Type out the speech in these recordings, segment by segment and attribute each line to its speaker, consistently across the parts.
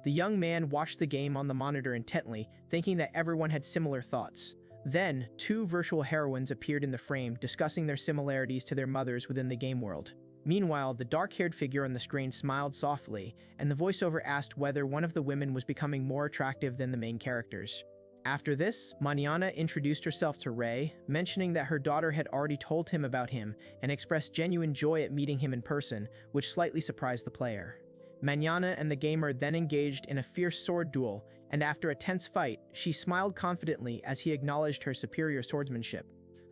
Speaker 1: The young man watched the game on the monitor intently, thinking that everyone had similar thoughts. Then, two virtual heroines appeared in the frame, discussing their similarities to their mothers within the game world. Meanwhile, the dark-haired figure on the screen smiled softly, and the voiceover asked whether one of the women was becoming more attractive than the main characters. After this, Manhwa introduced herself to Ray, mentioning that her daughter had already told him about him and expressed genuine joy at meeting him in person, which slightly surprised the player. Manhwa and the gamer then engaged in a fierce sword duel, and after a tense fight, she smiled confidently as he acknowledged her superior swordsmanship.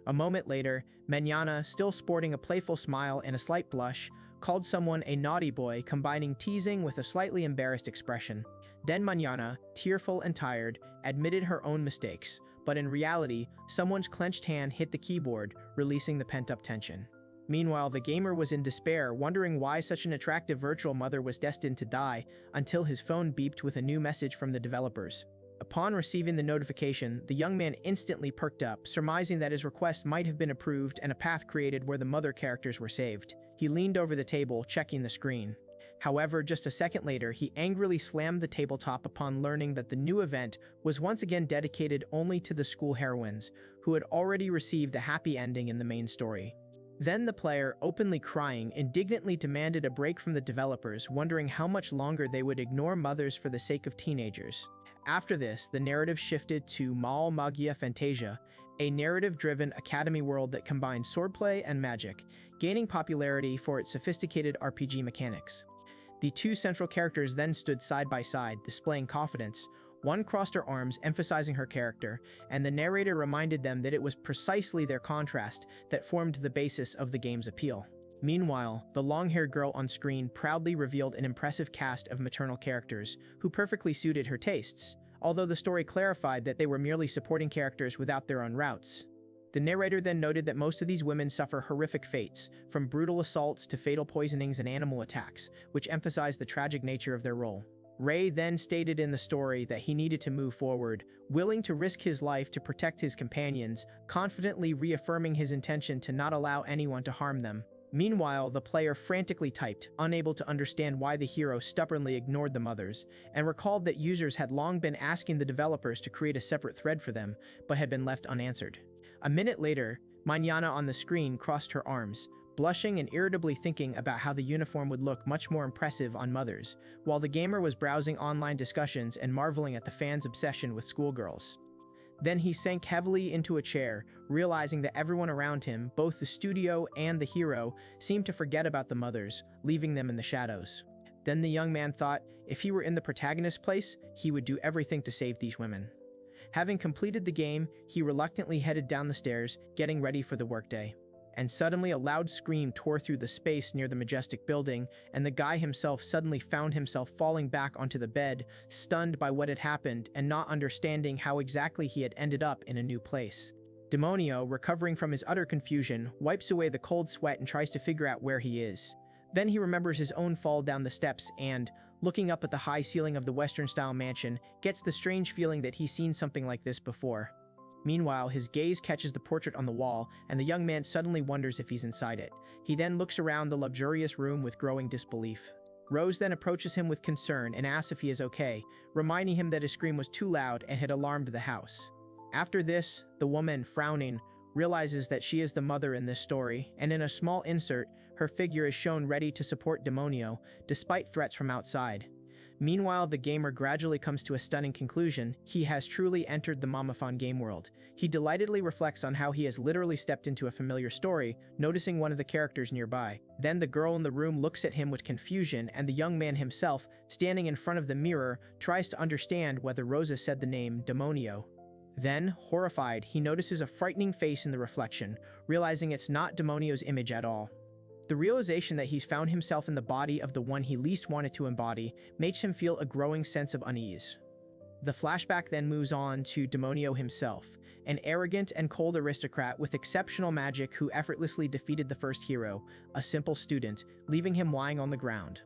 Speaker 1: A moment later, Manhwa, still sporting a playful smile and a slight blush, called someone a naughty boy, combining teasing with a slightly embarrassed expression. Then Manhwa, tearful and tired, admitted her own mistakes, but in reality, someone's clenched hand hit the keyboard, releasing the pent-up tension. Meanwhile, the gamer was in despair, wondering why such an attractive virtual mother was destined to die, until his phone beeped with a new message from the developers. Upon receiving the notification, the young man instantly perked up, surmising that his request might have been approved and a path created where the mother characters were saved. He leaned over the table, checking the screen. However, just a second later, he angrily slammed the tabletop upon learning that the new event was once again dedicated only to the school heroines, who had already received a happy ending in the main story. Then the player, openly crying, indignantly demanded a break from the developers, wondering how much longer they would ignore mothers for the sake of teenagers. After this, the narrative shifted to Magia Fantasia, a narrative-driven academy world that combined swordplay and magic, gaining popularity for its sophisticated RPG mechanics. The two central characters then stood side by side, displaying confidence. One crossed her arms, emphasizing her character, and the narrator reminded them that it was precisely their contrast that formed the basis of the game's appeal. Meanwhile, the long-haired girl on screen proudly revealed an impressive cast of maternal characters who perfectly suited her tastes, although the story clarified that they were merely supporting characters without their own routes. The narrator then noted that most of these women suffer horrific fates, from brutal assaults to fatal poisonings and animal attacks, which emphasized the tragic nature of their role. Ray then stated in the story that he needed to move forward, willing to risk his life to protect his companions, confidently reaffirming his intention to not allow anyone to harm them. Meanwhile, the player frantically typed, unable to understand why the hero stubbornly ignored the mothers, and recalled that users had long been asking the developers to create a separate thread for them, but had been left unanswered. A minute later, Manhwa on the screen crossed her arms, blushing and irritably thinking about how the uniform would look much more impressive on mothers, while the gamer was browsing online discussions and marveling at the fans' obsession with schoolgirls. Then he sank heavily into a chair, realizing that everyone around him, both the studio and the hero, seemed to forget about the mothers, leaving them in the shadows. Then the young man thought, if he were in the protagonist's place, he would do everything to save these women. Having completed the game, he reluctantly headed down the stairs, getting ready for the workday. And suddenly a loud scream tore through the space near the majestic building, and the guy himself suddenly found himself falling back onto the bed, stunned by what had happened and not understanding how exactly he had ended up in a new place. Demonio, recovering from his utter confusion, wipes away the cold sweat and tries to figure out where he is. Then he remembers his own fall down the steps and, looking up at the high ceiling of the Western-style mansion, gets the strange feeling that he's seen something like this before. Meanwhile, his gaze catches the portrait on the wall, and the young man suddenly wonders if he's inside it. He then looks around the luxurious room with growing disbelief. Rose then approaches him with concern and asks if he is okay, reminding him that his scream was too loud and had alarmed the house. After this, the woman, frowning, realizes that she is the mother in this story, and in a small insert, her figure is shown ready to support Demonio, despite threats from outside. Meanwhile, the gamer gradually comes to a stunning conclusion. He has truly entered the Mamafan game world. He delightedly reflects on how he has literally stepped into a familiar story, noticing one of the characters nearby. Then the girl in the room looks at him with confusion, and the young man himself, standing in front of the mirror, tries to understand whether Rosa said the name Demonio. Then, horrified, he notices a frightening face in the reflection, realizing it's not Demonio's image at all. The realization that he's found himself in the body of the one he least wanted to embody makes him feel a growing sense of unease. The flashback then moves on to Demonio himself, an arrogant and cold aristocrat with exceptional magic who effortlessly defeated the first hero, a simple student, leaving him lying on the ground.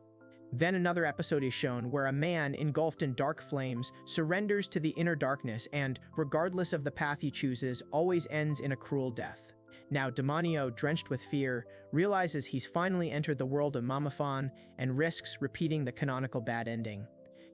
Speaker 1: Then another episode is shown where a man engulfed in dark flames surrenders to the inner darkness and, regardless of the path he chooses, always ends in a cruel death. Now Demonio, drenched with fear, realizes he's finally entered the world of Mamafan and risks repeating the canonical bad ending.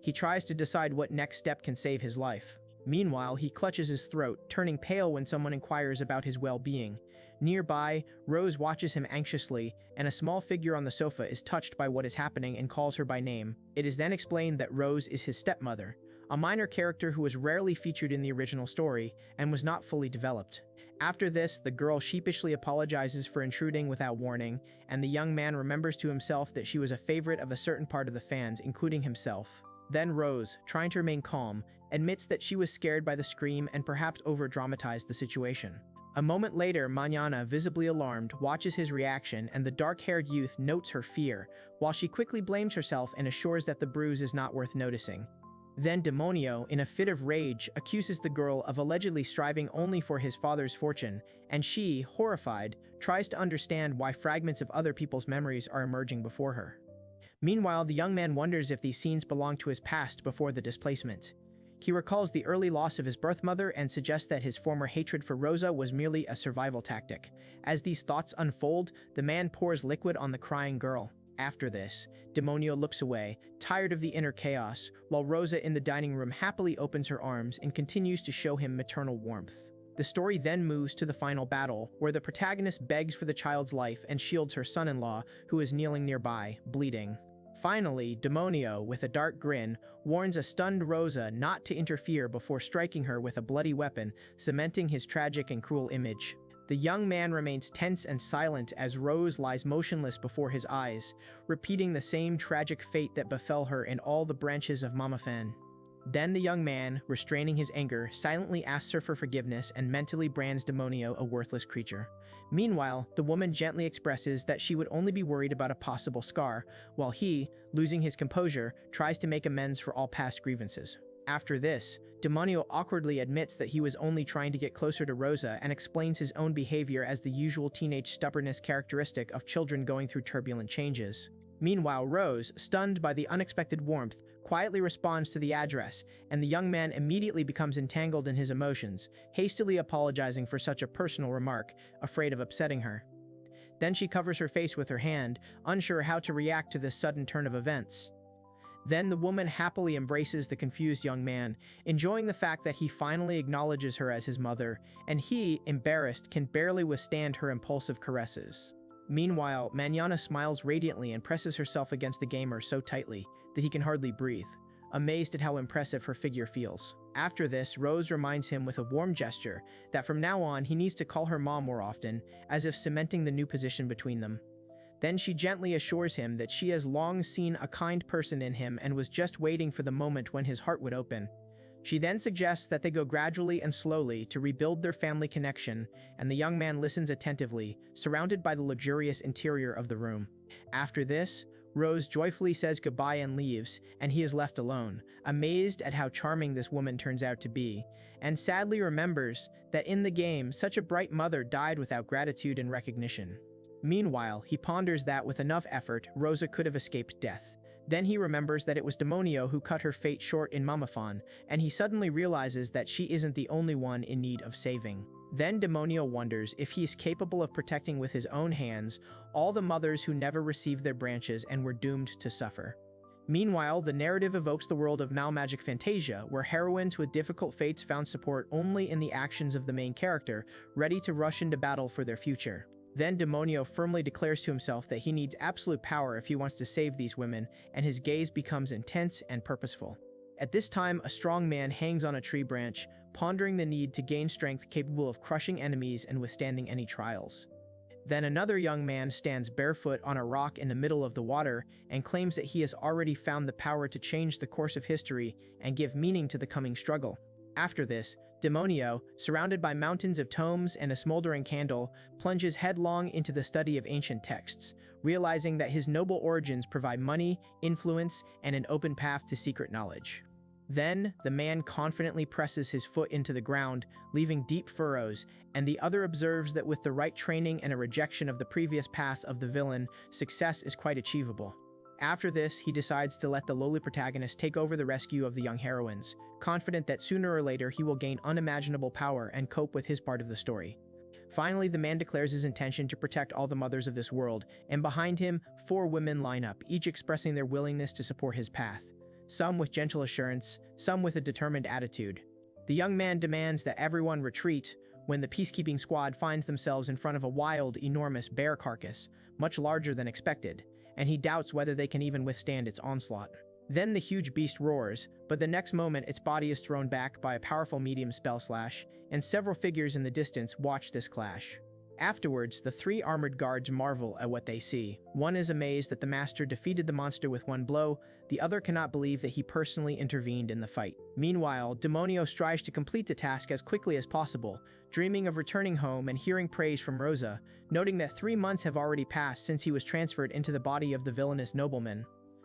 Speaker 1: He tries to decide what next step can save his life. Meanwhile, he clutches his throat, turning pale when someone inquires about his well-being. Nearby, Rose watches him anxiously, and a small figure on the sofa is touched by what is happening and calls her by name. It is then explained that Rose is his stepmother, a minor character who was rarely featured in the original story and was not fully developed. After this, the girl sheepishly apologizes for intruding without warning, and the young man remembers to himself that she was a favorite of a certain part of the fans, including himself. Then Rose, trying to remain calm, admits that she was scared by the scream and perhaps over-dramatized the situation. A moment later, Manhwa, visibly alarmed, watches his reaction, and the dark-haired youth notes her fear, while she quickly blames herself and assures that the bruise is not worth noticing. Then Demonio, in a fit of rage, accuses the girl of allegedly striving only for his father's fortune, and she, horrified, tries to understand why fragments of other people's memories are emerging before her. Meanwhile, the young man wonders if these scenes belong to his past before the displacement. He recalls the early loss of his birth mother and suggests that his former hatred for Rosa was merely a survival tactic. As these thoughts unfold, the man pours liquid on the crying girl. After this, Demonio looks away, tired of the inner chaos, while Rosa in the dining room happily opens her arms and continues to show him maternal warmth. The story then moves to the final battle, where the protagonist begs for the child's life and shields her son-in-law, who is kneeling nearby, bleeding. Finally, Demonio, with a dark grin, warns a stunned Rosa not to interfere before striking her with a bloody weapon, cementing his tragic and cruel image. The young man remains tense and silent as Rose lies motionless before his eyes, repeating the same tragic fate that befell her in all the branches of Mama Fan. Then the young man, restraining his anger, silently asks her for forgiveness and mentally brands Demonio a worthless creature. Meanwhile, the woman gently expresses that she would only be worried about a possible scar, while he, losing his composure, tries to make amends for all past grievances. After this, Demonio awkwardly admits that he was only trying to get closer to Rosa and explains his own behavior as the usual teenage stubbornness characteristic of children going through turbulent changes. Meanwhile, Rose, stunned by the unexpected warmth, quietly responds to the address, and the young man immediately becomes entangled in his emotions, hastily apologizing for such a personal remark, afraid of upsetting her. Then she covers her face with her hand, unsure how to react to this sudden turn of events. Then the woman happily embraces the confused young man, enjoying the fact that he finally acknowledges her as his mother, and he, embarrassed, can barely withstand her impulsive caresses. Meanwhile, Manhwa smiles radiantly and presses herself against the gamer so tightly that he can hardly breathe, amazed at how impressive her figure feels. After this, Rose reminds him with a warm gesture that from now on he needs to call her mom more often, as if cementing the new position between them. Then she gently assures him that she has long seen a kind person in him and was just waiting for the moment when his heart would open. She then suggests that they go gradually and slowly to rebuild their family connection, and the young man listens attentively, surrounded by the luxurious interior of the room. After this, Rose joyfully says goodbye and leaves, and he is left alone, amazed at how charming this woman turns out to be, and sadly remembers that in the game, such a bright mother died without gratitude and recognition. Meanwhile, he ponders that with enough effort, Rosa could have escaped death. Then he remembers that it was Demonio who cut her fate short in Mamafan, and he suddenly realizes that she isn't the only one in need of saving. Then Demonio wonders if he is capable of protecting with his own hands all the mothers who never received their branches and were doomed to suffer. Meanwhile, the narrative evokes the world of Malmagic Fantasia, where heroines with difficult fates found support only in the actions of the main character, ready to rush into battle for their future. Then Demonio firmly declares to himself that he needs absolute power if he wants to save these women, and his gaze becomes intense and purposeful. At this time, a strong man hangs on a tree branch, pondering the need to gain strength capable of crushing enemies and withstanding any trials. Then another young man stands barefoot on a rock in the middle of the water and claims that he has already found the power to change the course of history and give meaning to the coming struggle. After this, Demonio, surrounded by mountains of tomes and a smoldering candle, plunges headlong into the study of ancient texts, realizing that his noble origins provide money, influence, and an open path to secret knowledge. Then, the man confidently presses his foot into the ground, leaving deep furrows, and the other observes that with the right training and a rejection of the previous path of the villain, success is quite achievable. After this, he decides to let the lowly protagonist take over the rescue of the young heroines, confident that sooner or later he will gain unimaginable power and cope with his part of the story. Finally, the man declares his intention to protect all the mothers of this world, and behind him, 4 women line up, each expressing their willingness to support his path. some with gentle assurance, some with a determined attitude. The young man demands that everyone retreat when the peacekeeping squad finds themselves in front of a wild, enormous bear carcass, much larger than expected, and he doubts whether they can even withstand its onslaught. Then the huge beast roars, but the next moment its body is thrown back by a powerful medium spell slash, and several figures in the distance watch this clash. Afterwards, the three armored guards marvel at what they see. One is amazed that the master defeated the monster with one blow, the other cannot believe that he personally intervened in the fight. Meanwhile, Demonio strives to complete the task as quickly as possible, dreaming of returning home and hearing praise from Rosa, noting that 3 months have already passed since he was transferred into the body of the villainous nobleman.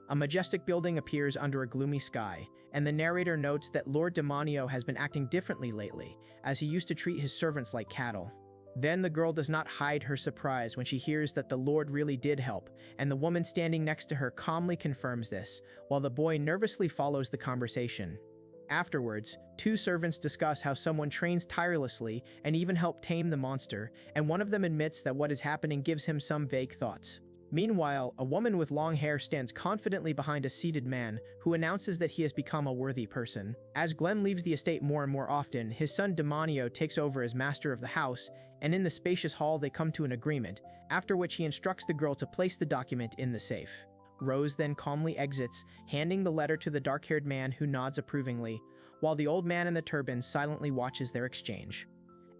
Speaker 1: A majestic building appears under a gloomy sky, and the narrator notes that Lord Demonio has been acting differently lately, as he used to treat his servants like cattle. Then the girl does not hide her surprise when she hears that the Lord really did help, and the woman standing next to her calmly confirms this, while the boy nervously follows the conversation. Afterwards, 2 servants discuss how someone trains tirelessly and even helped tame the monster, and one of them admits that what is happening gives him some vague thoughts. Meanwhile, a woman with long hair stands confidently behind a seated man who announces that he has become a worthy person. As Glenn leaves the estate more and more often, his son Demonio takes over as master of the house, and in the spacious hall they come to an agreement, after which he instructs the girl to place the document in the safe. Rose then calmly exits, handing the letter to the dark-haired man who nods approvingly, while the old man in the turban silently watches their exchange.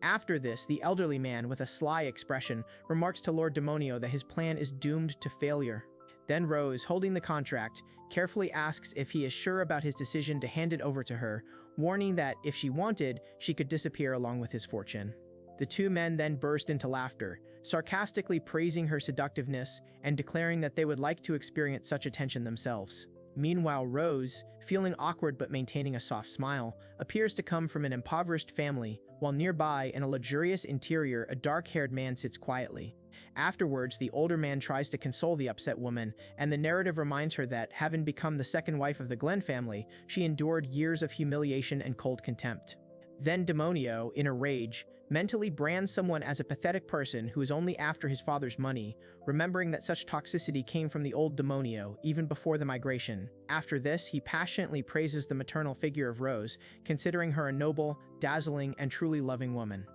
Speaker 1: After this, the elderly man, with a sly expression, remarks to Lord Demonio that his plan is doomed to failure. Then Rose, holding the contract, carefully asks if he is sure about his decision to hand it over to her, warning that, if she wanted, she could disappear along with his fortune. The 2 men then burst into laughter, sarcastically praising her seductiveness and declaring that they would like to experience such attention themselves. Meanwhile, Rose, feeling awkward but maintaining a soft smile, appears to come from an impoverished family, while nearby, in a luxurious interior, a dark-haired man sits quietly. Afterwards, the older man tries to console the upset woman, and the narrative reminds her that, having become the second wife of the Glenn family, she endured years of humiliation and cold contempt. Then Demonio, in a rage, mentally brands someone as a pathetic person who is only after his father's money, remembering that such toxicity came from the old Demonio, even before the migration. After this, he passionately praises the maternal figure of Rose, considering her a noble, dazzling, and truly loving woman.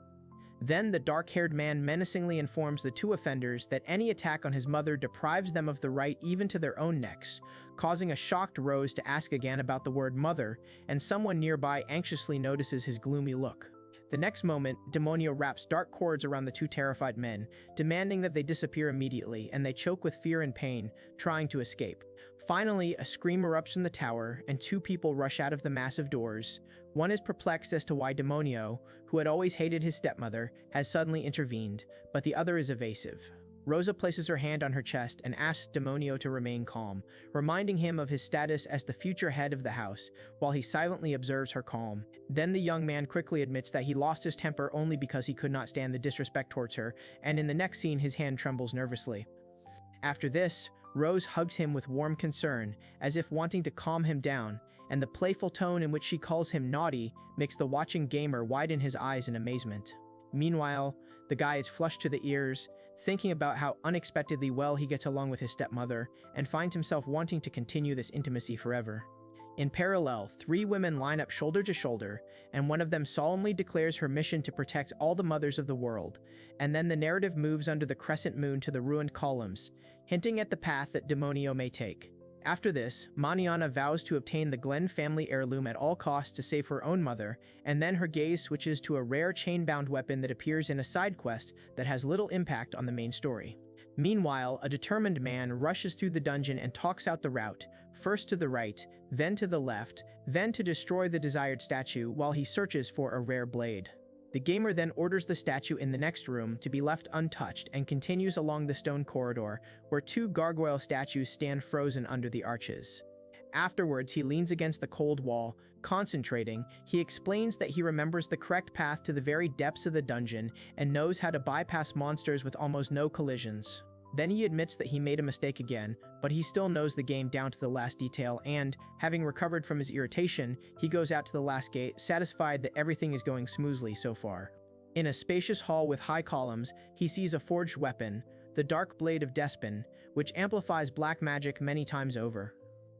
Speaker 1: Then the dark-haired man menacingly informs the 2 offenders that any attack on his mother deprives them of the right even to their own necks, causing a shocked Rose to ask again about the word mother, and someone nearby anxiously notices his gloomy look. The next moment, Demonio wraps dark cords around the 2 terrified men, demanding that they disappear immediately, and they choke with fear and pain, trying to escape. Finally, a scream erupts from the tower, and 2 people rush out of the massive doors. One is perplexed as to why Demonio, who had always hated his stepmother, has suddenly intervened, but the other is evasive. Rosa places her hand on her chest and asks Demonio to remain calm, reminding him of his status as the future head of the house, while he silently observes her calm. Then the young man quickly admits that he lost his temper only because he could not stand the disrespect towards her, and in the next scene his hand trembles nervously. After this, Rose hugs him with warm concern, as if wanting to calm him down, and the playful tone in which she calls him naughty makes the watching gamer widen his eyes in amazement. Meanwhile, the guy is flushed to the ears, thinking about how unexpectedly well he gets along with his stepmother, and finds himself wanting to continue this intimacy forever. In parallel, 3 women line up shoulder to shoulder, and one of them solemnly declares her mission to protect all the mothers of the world, and then the narrative moves under the crescent moon to the ruined columns, hinting at the path that Demonio may take. After this, Maniana vows to obtain the Glenn family heirloom at all costs to save her own mother, and then her gaze switches to a rare chain-bound weapon that appears in a side quest that has little impact on the main story. Meanwhile, a determined man rushes through the dungeon and talks out the route, first to the right, then to the left, then to destroy the desired statue while he searches for a rare blade. The gamer then orders the statue in the next room to be left untouched and continues along the stone corridor, where 2 gargoyle statues stand frozen under the arches. Afterwards, he leans against the cold wall, concentrating. He explains that he remembers the correct path to the very depths of the dungeon and knows how to bypass monsters with almost no collisions. Then he admits that he made a mistake again, but he still knows the game down to the last detail and, having recovered from his irritation, he goes out to the last gate, satisfied that everything is going smoothly so far. In a spacious hall with high columns, he sees a forged weapon, the Dark Blade of Despin, which amplifies black magic many times over.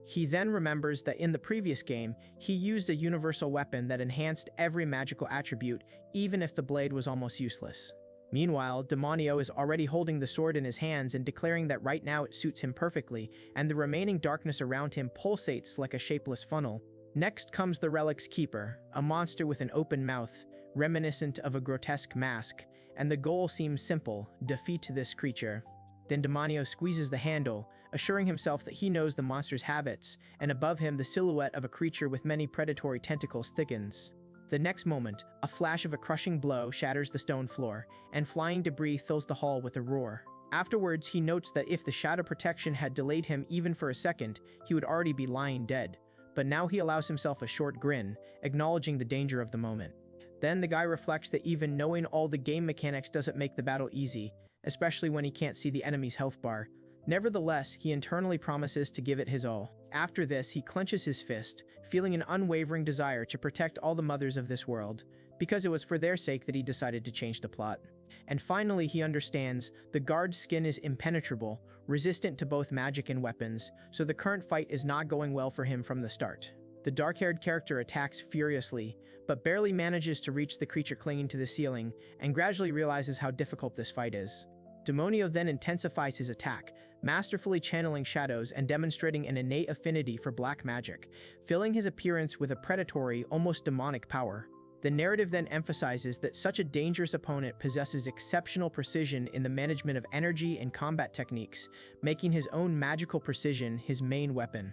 Speaker 1: He then remembers that in the previous game, he used a universal weapon that enhanced every magical attribute, even if the blade was almost useless. Meanwhile, Demonio is already holding the sword in his hands and declaring that right now it suits him perfectly, and the remaining darkness around him pulsates like a shapeless funnel. Next comes the Relic's Keeper, a monster with an open mouth, reminiscent of a grotesque mask, and the goal seems simple: defeat this creature. Then Demonio squeezes the handle, assuring himself that he knows the monster's habits, and above him the silhouette of a creature with many predatory tentacles thickens. The next moment, a flash of a crushing blow shatters the stone floor, and flying debris fills the hall with a roar. Afterwards, he notes that if the shadow protection had delayed him even for a second, he would already be lying dead. But now he allows himself a short grin, acknowledging the danger of the moment. Then the guy reflects that even knowing all the game mechanics doesn't make the battle easy, especially when he can't see the enemy's health bar. Nevertheless, he internally promises to give it his all. After this, he clenches his fist, feeling an unwavering desire to protect all the mothers of this world, because it was for their sake that he decided to change the plot. And finally, he understands the guard's skin is impenetrable, resistant to both magic and weapons, so the current fight is not going well for him from the start. The dark-haired character attacks furiously, but barely manages to reach the creature clinging to the ceiling, and gradually realizes how difficult this fight is. Demonio then intensifies his attack, masterfully channeling shadows and demonstrating an innate affinity for black magic, filling his appearance with a predatory, almost demonic power. The narrative then emphasizes that such a dangerous opponent possesses exceptional precision in the management of energy and combat techniques, making his own magical precision his main weapon.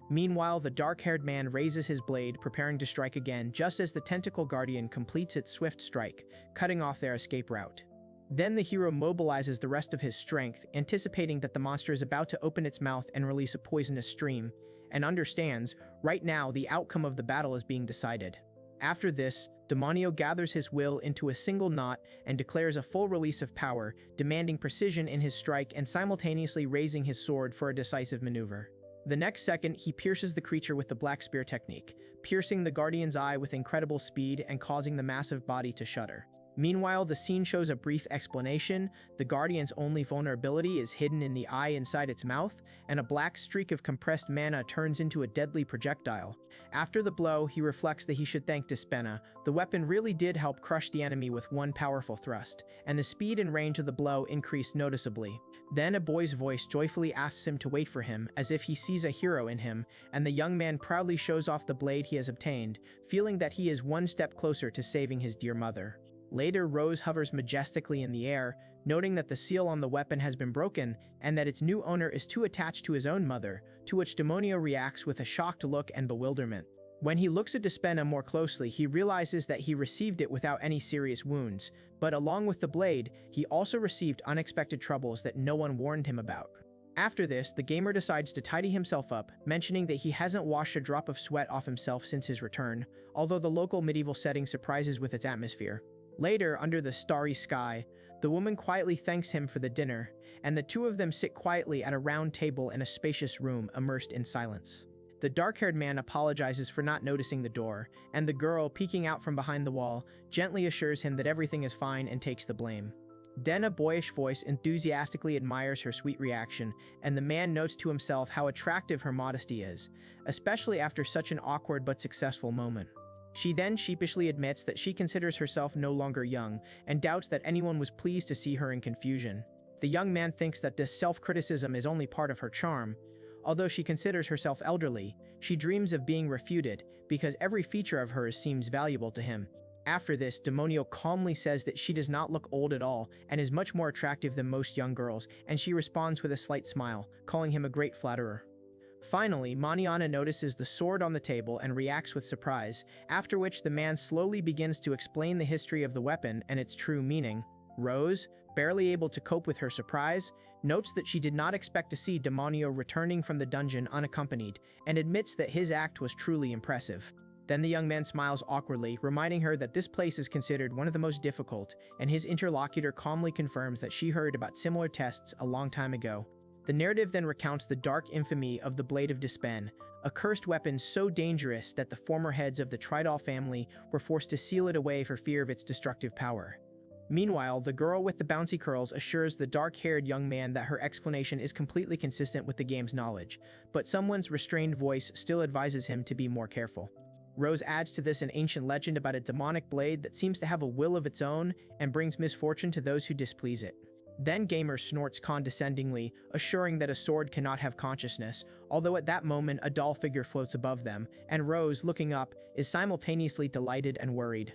Speaker 1: Meanwhile, the dark-haired man raises his blade, preparing to strike again just as the tentacle guardian completes its swift strike, cutting off their escape route. Then the hero mobilizes the rest of his strength, anticipating that the monster is about to open its mouth and release a poisonous stream, and understands, right now, the outcome of the battle is being decided. After this, Demonio gathers his will into a single knot and declares a full release of power, demanding precision in his strike and simultaneously raising his sword for a decisive maneuver. The next second, he pierces the creature with the Black Spear technique, piercing the Guardian's eye with incredible speed and causing the massive body to shudder. Meanwhile, the scene shows a brief explanation. The Guardian's only vulnerability is hidden in the eye inside its mouth, and a black streak of compressed mana turns into a deadly projectile. After the blow, he reflects that he should thank Despena. The weapon really did help crush the enemy with one powerful thrust, and the speed and range of the blow increased noticeably. Then a boy's voice joyfully asks him to wait for him, as if he sees a hero in him, and the young man proudly shows off the blade he has obtained, feeling that he is one step closer to saving his dear mother. Later, Rose hovers majestically in the air, noting that the seal on the weapon has been broken and that its new owner is too attached to his own mother, to which Demonio reacts with a shocked look and bewilderment. When he looks at Despena more closely, he realizes that he received it without any serious wounds, but along with the blade, he also received unexpected troubles that no one warned him about. After this, the gamer decides to tidy himself up, mentioning that he hasn't washed a drop of sweat off himself since his return, although the local medieval setting surprises with its atmosphere. Later, under the starry sky, the woman quietly thanks him for the dinner, and the two of them sit quietly at a round table in a spacious room immersed in silence. The dark-haired man apologizes for not noticing the door, and the girl, peeking out from behind the wall, gently assures him that everything is fine and takes the blame. Then a boyish voice enthusiastically admires her sweet reaction, and the man notes to himself how attractive her modesty is, especially after such an awkward but successful moment. She then sheepishly admits that she considers herself no longer young, and doubts that anyone was pleased to see her in confusion. The young man thinks that this self-criticism is only part of her charm. Although she considers herself elderly, she dreams of being refuted, because every feature of hers seems valuable to him. After this, Demonio calmly says that she does not look old at all, and is much more attractive than most young girls, and she responds with a slight smile, calling him a great flatterer. Finally, Maniana notices the sword on the table and reacts with surprise, after which the man slowly begins to explain the history of the weapon and its true meaning. Rose, barely able to cope with her surprise, notes that she did not expect to see Demonio returning from the dungeon unaccompanied, and admits that his act was truly impressive. Then the young man smiles awkwardly, reminding her that this place is considered one of the most difficult, and his interlocutor calmly confirms that she heard about similar tests a long time ago. The narrative then recounts the dark infamy of the Blade of Despain, a cursed weapon so dangerous that the former heads of the Tridal family were forced to seal it away for fear of its destructive power. Meanwhile, the girl with the bouncy curls assures the dark-haired young man that her explanation is completely consistent with the game's knowledge, but someone's restrained voice still advises him to be more careful. Rose adds to this an ancient legend about a demonic blade that seems to have a will of its own and brings misfortune to those who displease it. Then Gamer snorts condescendingly, assuring that a sword cannot have consciousness, although at that moment a doll figure floats above them, and Rose, looking up, is simultaneously delighted and worried.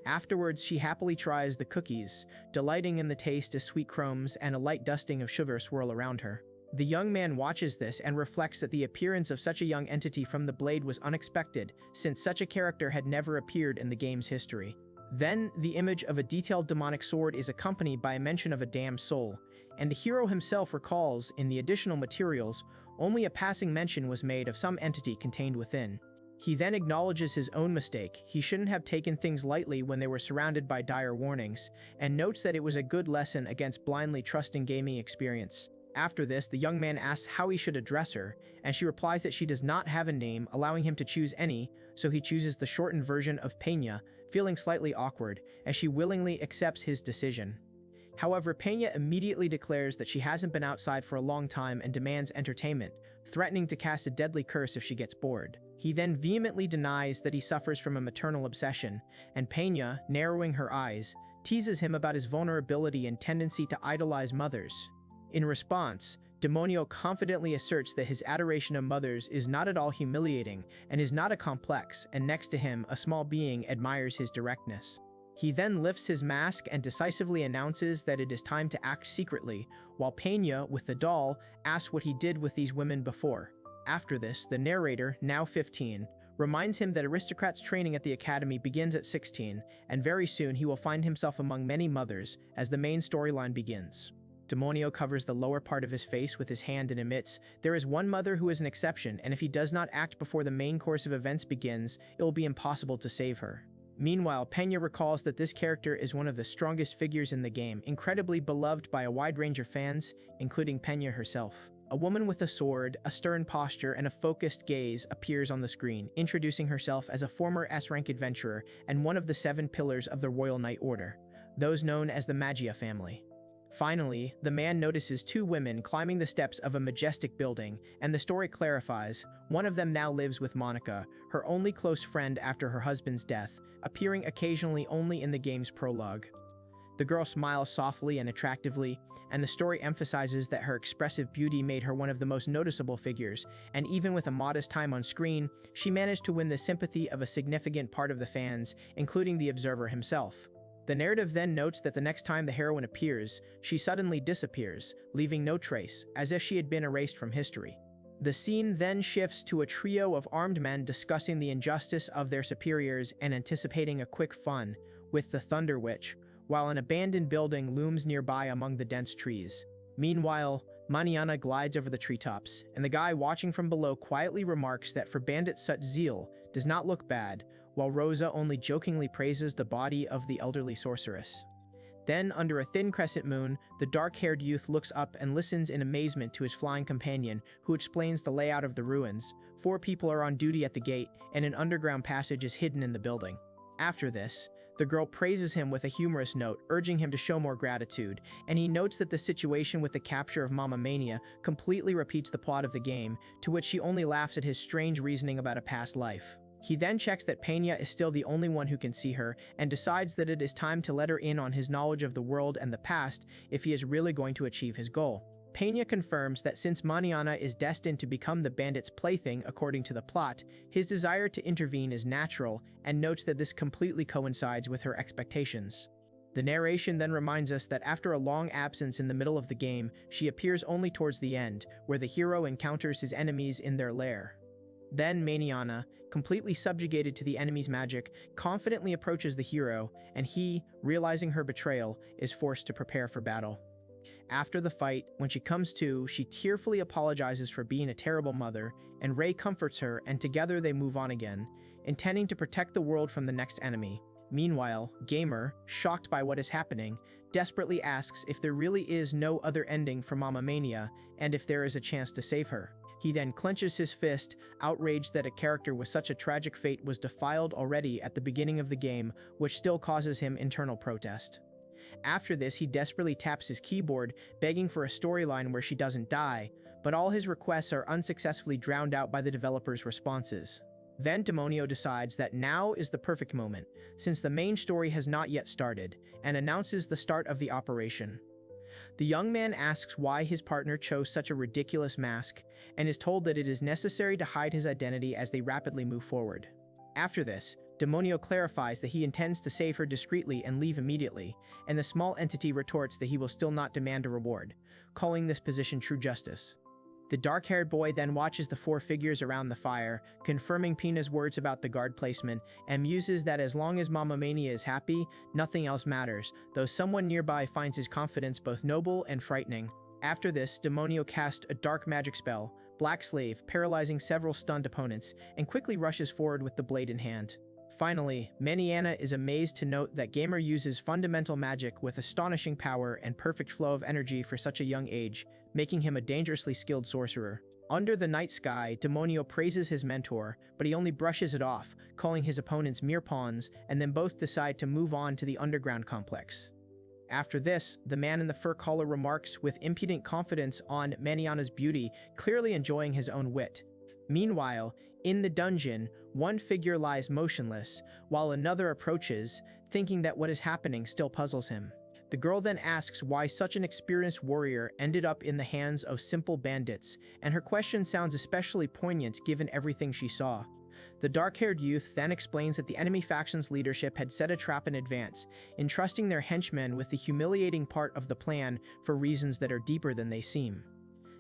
Speaker 1: Afterwards, she happily tries the cookies, delighting in the taste as sweet crumbs and a light dusting of sugar swirl around her. The young man watches this and reflects that the appearance of such a young entity from the blade was unexpected, since such a character had never appeared in the game's history. Then, the image of a detailed demonic sword is accompanied by a mention of a damned soul, and the hero himself recalls, in the additional materials, only a passing mention was made of some entity contained within. He then acknowledges his own mistake. He shouldn't have taken things lightly when they were surrounded by dire warnings, and notes that it was a good lesson against blindly trusting gaming experience. After this, the young man asks how he should address her, and she replies that she does not have a name, allowing him to choose any, so he chooses the shortened version of Peña, feeling slightly awkward, as she willingly accepts his decision. However, Peña immediately declares that she hasn't been outside for a long time and demands entertainment, threatening to cast a deadly curse if she gets bored. He then vehemently denies that he suffers from a maternal obsession, and Peña, narrowing her eyes, teases him about his vulnerability and tendency to idolize mothers. In response, Demonio confidently asserts that his adoration of mothers is not at all humiliating and is not a complex, and next to him, a small being admires his directness. He then lifts his mask and decisively announces that it is time to act secretly, while Peña, with the doll, asks what he did with these women before. After this, the narrator, now 15, reminds him that aristocrats' training at the academy begins at 16, and very soon he will find himself among many mothers as the main storyline begins. Demonio covers the lower part of his face with his hand and admits, there is one mother who is an exception, and if he does not act before the main course of events begins, it will be impossible to save her. Meanwhile, Peña recalls that this character is one of the strongest figures in the game, incredibly beloved by a wide range of fans, including Peña herself. A woman with a sword, a stern posture, and a focused gaze appears on the screen, introducing herself as a former S-rank adventurer and one of the 7 pillars of the Royal Knight Order, those known as the Magia family. Finally, the man notices 2 women climbing the steps of a majestic building, and the story clarifies, one of them now lives with Monica, her only close friend after her husband's death, appearing occasionally only in the game's prologue. The girl smiles softly and attractively, and the story emphasizes that her expressive beauty made her one of the most noticeable figures, and even with a modest time on screen, she managed to win the sympathy of a significant part of the fans, including the observer himself. The narrative then notes that the next time the heroine appears, she suddenly disappears, leaving no trace, as if she had been erased from history. The scene then shifts to a trio of armed men discussing the injustice of their superiors and anticipating a quick fun with the Thunder Witch, while an abandoned building looms nearby among the dense trees. Meanwhile, Maniana glides over the treetops, and the guy watching from below quietly remarks that for bandits such zeal does not look bad, while Rosa only jokingly praises the body of the elderly sorceress. Then, under a thin crescent moon, the dark-haired youth looks up and listens in amazement to his flying companion, who explains the layout of the ruins. 4 people are on duty at the gate, and an underground passage is hidden in the building. After this, the girl praises him with a humorous note, urging him to show more gratitude, and he notes that the situation with the capture of Mama Mania completely repeats the plot of the game, to which she only laughs at his strange reasoning about a past life. He then checks that Peña is still the only one who can see her, and decides that it is time to let her in on his knowledge of the world and the past if he is really going to achieve his goal. Peña confirms that since Maniana is destined to become the bandit's plaything according to the plot, his desire to intervene is natural, and notes that this completely coincides with her expectations. The narration then reminds us that after a long absence in the middle of the game, she appears only towards the end, where the hero encounters his enemies in their lair. Then Maniana, completely subjugated to the enemy's magic, confidently approaches the hero, and he, realizing her betrayal, is forced to prepare for battle. After the fight, when she comes to, she tearfully apologizes for being a terrible mother, and Ray comforts her, and together they move on again, intending to protect the world from the next enemy. Meanwhile, Gamer, shocked by what is happening, desperately asks if there really is no other ending for Mama Mania, and if there is a chance to save her. He then clenches his fist, outraged that a character with such a tragic fate was defiled already at the beginning of the game, which still causes him internal protest. After this, he desperately taps his keyboard, begging for a storyline where she doesn't die, but all his requests are unsuccessfully drowned out by the developers' responses. Then Demonio decides that now is the perfect moment, since the main story has not yet started, and announces the start of the operation. The young man asks why his partner chose such a ridiculous mask, and is told that it is necessary to hide his identity as they rapidly move forward. After this, Demonio clarifies that he intends to save her discreetly and leave immediately, and the small entity retorts that he will still not demand a reward, calling this position true justice. The dark-haired boy then watches the four figures around the fire, confirming Pina's words about the guard placement, and muses that as long as Mama Mania is happy, nothing else matters, though someone nearby finds his confidence both noble and frightening. After this, Demonio casts a dark magic spell, Black Slave, paralyzing several stunned opponents, and quickly rushes forward with the blade in hand. Finally, Maniana is amazed to note that Gamer uses fundamental magic with astonishing power and perfect flow of energy for such a young age, making him a dangerously skilled sorcerer. Under the night sky, Demonio praises his mentor, but he only brushes it off, calling his opponents mere pawns, and then both decide to move on to the underground complex. After this, the man in the fur collar remarks with impudent confidence on Maniana's beauty, clearly enjoying his own wit. Meanwhile, in the dungeon, one figure lies motionless, while another approaches, thinking that what is happening still puzzles him. The girl then asks why such an experienced warrior ended up in the hands of simple bandits, and her question sounds especially poignant given everything she saw. The dark-haired youth then explains that the enemy faction's leadership had set a trap in advance, entrusting their henchmen with the humiliating part of the plan for reasons that are deeper than they seem.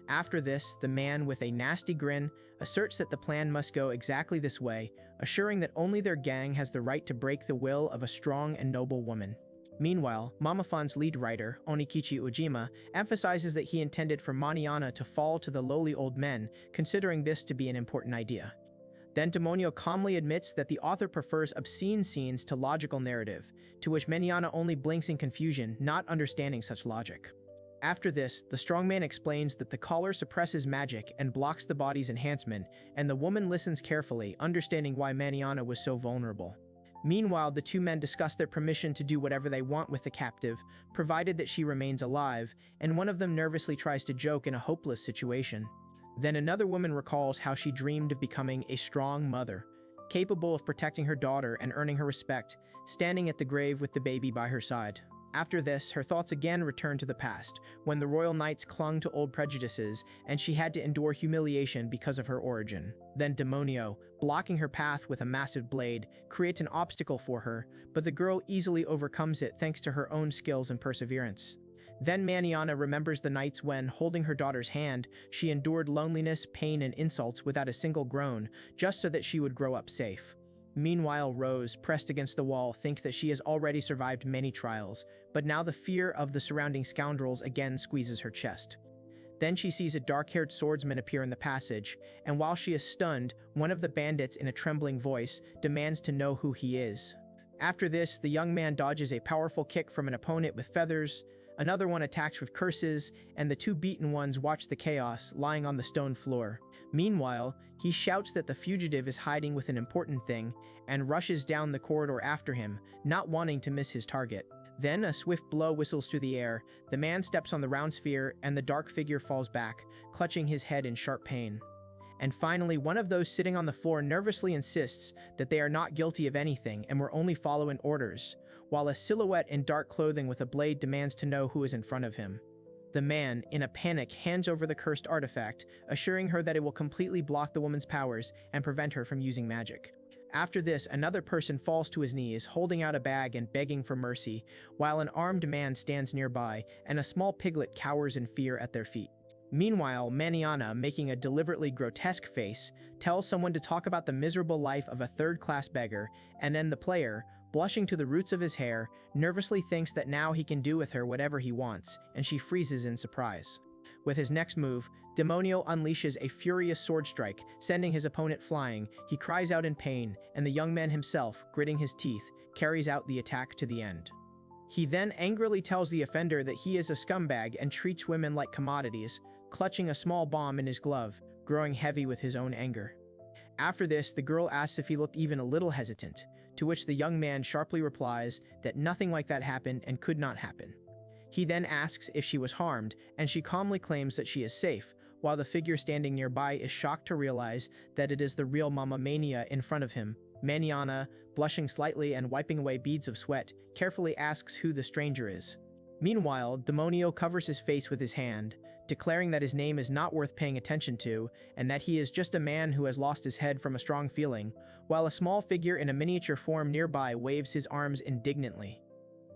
Speaker 1: After this, the man with a nasty grin asserts that the plan must go exactly this way, assuring that only their gang has the right to break the will of a strong and noble woman. Meanwhile, Mamafan's lead writer, Onikichi Ujima, emphasizes that he intended for Maniana to fall to the lowly old men, considering this to be an important idea. Then Demonio calmly admits that the author prefers obscene scenes to logical narrative, to which Maniana only blinks in confusion, not understanding such logic. After this, the strongman explains that the collar suppresses magic and blocks the body's enhancement, and the woman listens carefully, understanding why Maniana was so vulnerable. Meanwhile, the two men discuss their permission to do whatever they want with the captive, provided that she remains alive, and one of them nervously tries to joke in a hopeless situation. Then another woman recalls how she dreamed of becoming a strong mother, capable of protecting her daughter and earning her respect, standing at the grave with the baby by her side. After this, her thoughts again return to the past, when the royal knights clung to old prejudices, and she had to endure humiliation because of her origin. Then Demonio, blocking her path with a massive blade, creates an obstacle for her, but the girl easily overcomes it thanks to her own skills and perseverance. Then Maniana remembers the nights when, holding her daughter's hand, she endured loneliness, pain, and insults without a single groan, just so that she would grow up safe. Meanwhile, Rose, pressed against the wall, thinks that she has already survived many trials, but now the fear of the surrounding scoundrels again squeezes her chest. Then she sees a dark-haired swordsman appear in the passage, and while she is stunned, one of the bandits in a trembling voice demands to know who he is. After this, the young man dodges a powerful kick from an opponent with feathers, another one attacks with curses, and the two beaten ones watch the chaos, lying on the stone floor. Meanwhile, he shouts that the fugitive is hiding with an important thing, and rushes down the corridor after him, not wanting to miss his target. Then a swift blow whistles through the air, the man steps on the round sphere, and the dark figure falls back, clutching his head in sharp pain. And finally, one of those sitting on the floor nervously insists that they are not guilty of anything and were only following orders, while a silhouette in dark clothing with a blade demands to know who is in front of him. The man, in a panic, hands over the cursed artifact, assuring her that it will completely block the woman's powers and prevent her from using magic. After this, another person falls to his knees, holding out a bag and begging for mercy, while an armed man stands nearby, and a small piglet cowers in fear at their feet. Meanwhile, Maniana, making a deliberately grotesque face, tells someone to talk about the miserable life of a third-class beggar, and then the player, blushing to the roots of his hair, nervously thinks that now he can do with her whatever he wants, and she freezes in surprise. With his next move, Demonio unleashes a furious sword strike, sending his opponent flying. He cries out in pain, and the young man himself, gritting his teeth, carries out the attack to the end. He then angrily tells the offender that he is a scumbag and treats women like commodities, clutching a small bomb in his glove, growing heavy with his own anger. After this, the girl asks if he looked even a little hesitant, to which the young man sharply replies that nothing like that happened and could not happen. He then asks if she was harmed, and she calmly claims that she is safe, while the figure standing nearby is shocked to realize that it is the real Mama Mania in front of him. Maniana, blushing slightly and wiping away beads of sweat, carefully asks who the stranger is. Meanwhile, Demonio covers his face with his hand, declaring that his name is not worth paying attention to, and that he is just a man who has lost his head from a strong feeling, while a small figure in a miniature form nearby waves his arms indignantly.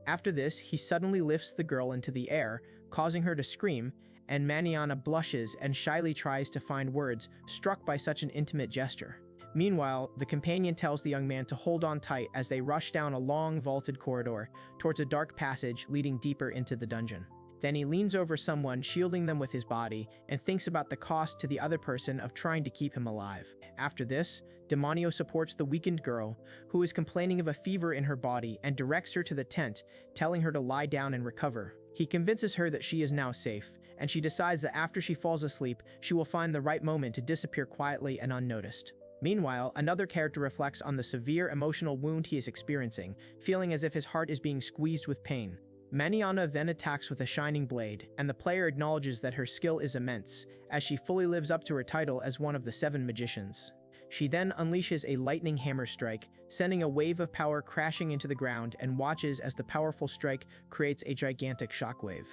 Speaker 1: After this, he suddenly lifts the girl into the air, causing her to scream, and Maniana blushes and shyly tries to find words, struck by such an intimate gesture. Meanwhile, the companion tells the young man to hold on tight as they rush down a long, vaulted corridor towards a dark passage leading deeper into the dungeon. Then he leans over someone, shielding them with his body, and thinks about the cost to the other person of trying to keep him alive. After this, Demonio supports the weakened girl, who is complaining of a fever in her body, and directs her to the tent, telling her to lie down and recover. He convinces her that she is now safe, and she decides that after she falls asleep, she will find the right moment to disappear quietly and unnoticed. Meanwhile, another character reflects on the severe emotional wound he is experiencing, feeling as if his heart is being squeezed with pain. Maniana then attacks with a shining blade, and the player acknowledges that her skill is immense, as she fully lives up to her title as one of the 7 magicians. She then unleashes a lightning hammer strike, sending a wave of power crashing into the ground, and watches as the powerful strike creates a gigantic shockwave.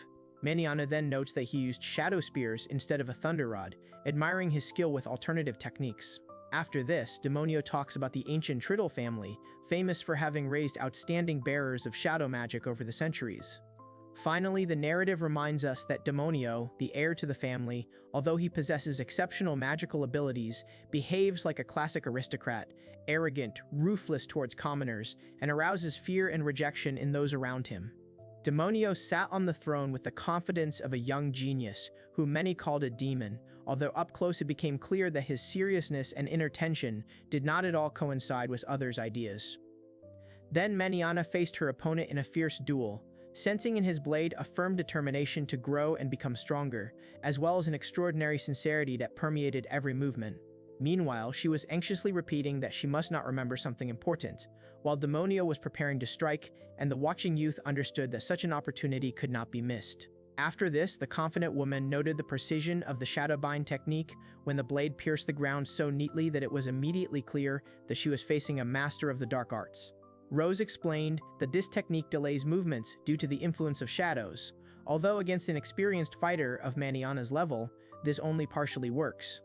Speaker 1: Maniana then notes that he used shadow spears instead of a thunder rod, admiring his skill with alternative techniques. After this, Demonio talks about the ancient Triddle family, famous for having raised outstanding bearers of shadow magic over the centuries. Finally, the narrative reminds us that Demonio, the heir to the family, although he possesses exceptional magical abilities, behaves like a classic aristocrat, arrogant, ruthless towards commoners, and arouses fear and rejection in those around him. Demonio sat on the throne with the confidence of a young genius, whom many called a demon, although up close it became clear that his seriousness and inner tension did not at all coincide with others' ideas. Then Maniana faced her opponent in a fierce duel, sensing in his blade a firm determination to grow and become stronger, as well as an extraordinary sincerity that permeated every movement. Meanwhile, she was anxiously repeating that she must not remember something important, while Demonio was preparing to strike, and the watching youth understood that such an opportunity could not be missed. After this, the confident woman noted the precision of the shadowbind technique when the blade pierced the ground so neatly that it was immediately clear that she was facing a master of the dark arts. Rose explained that this technique delays movements due to the influence of shadows, although against an experienced fighter of Maniana's level, this only partially works.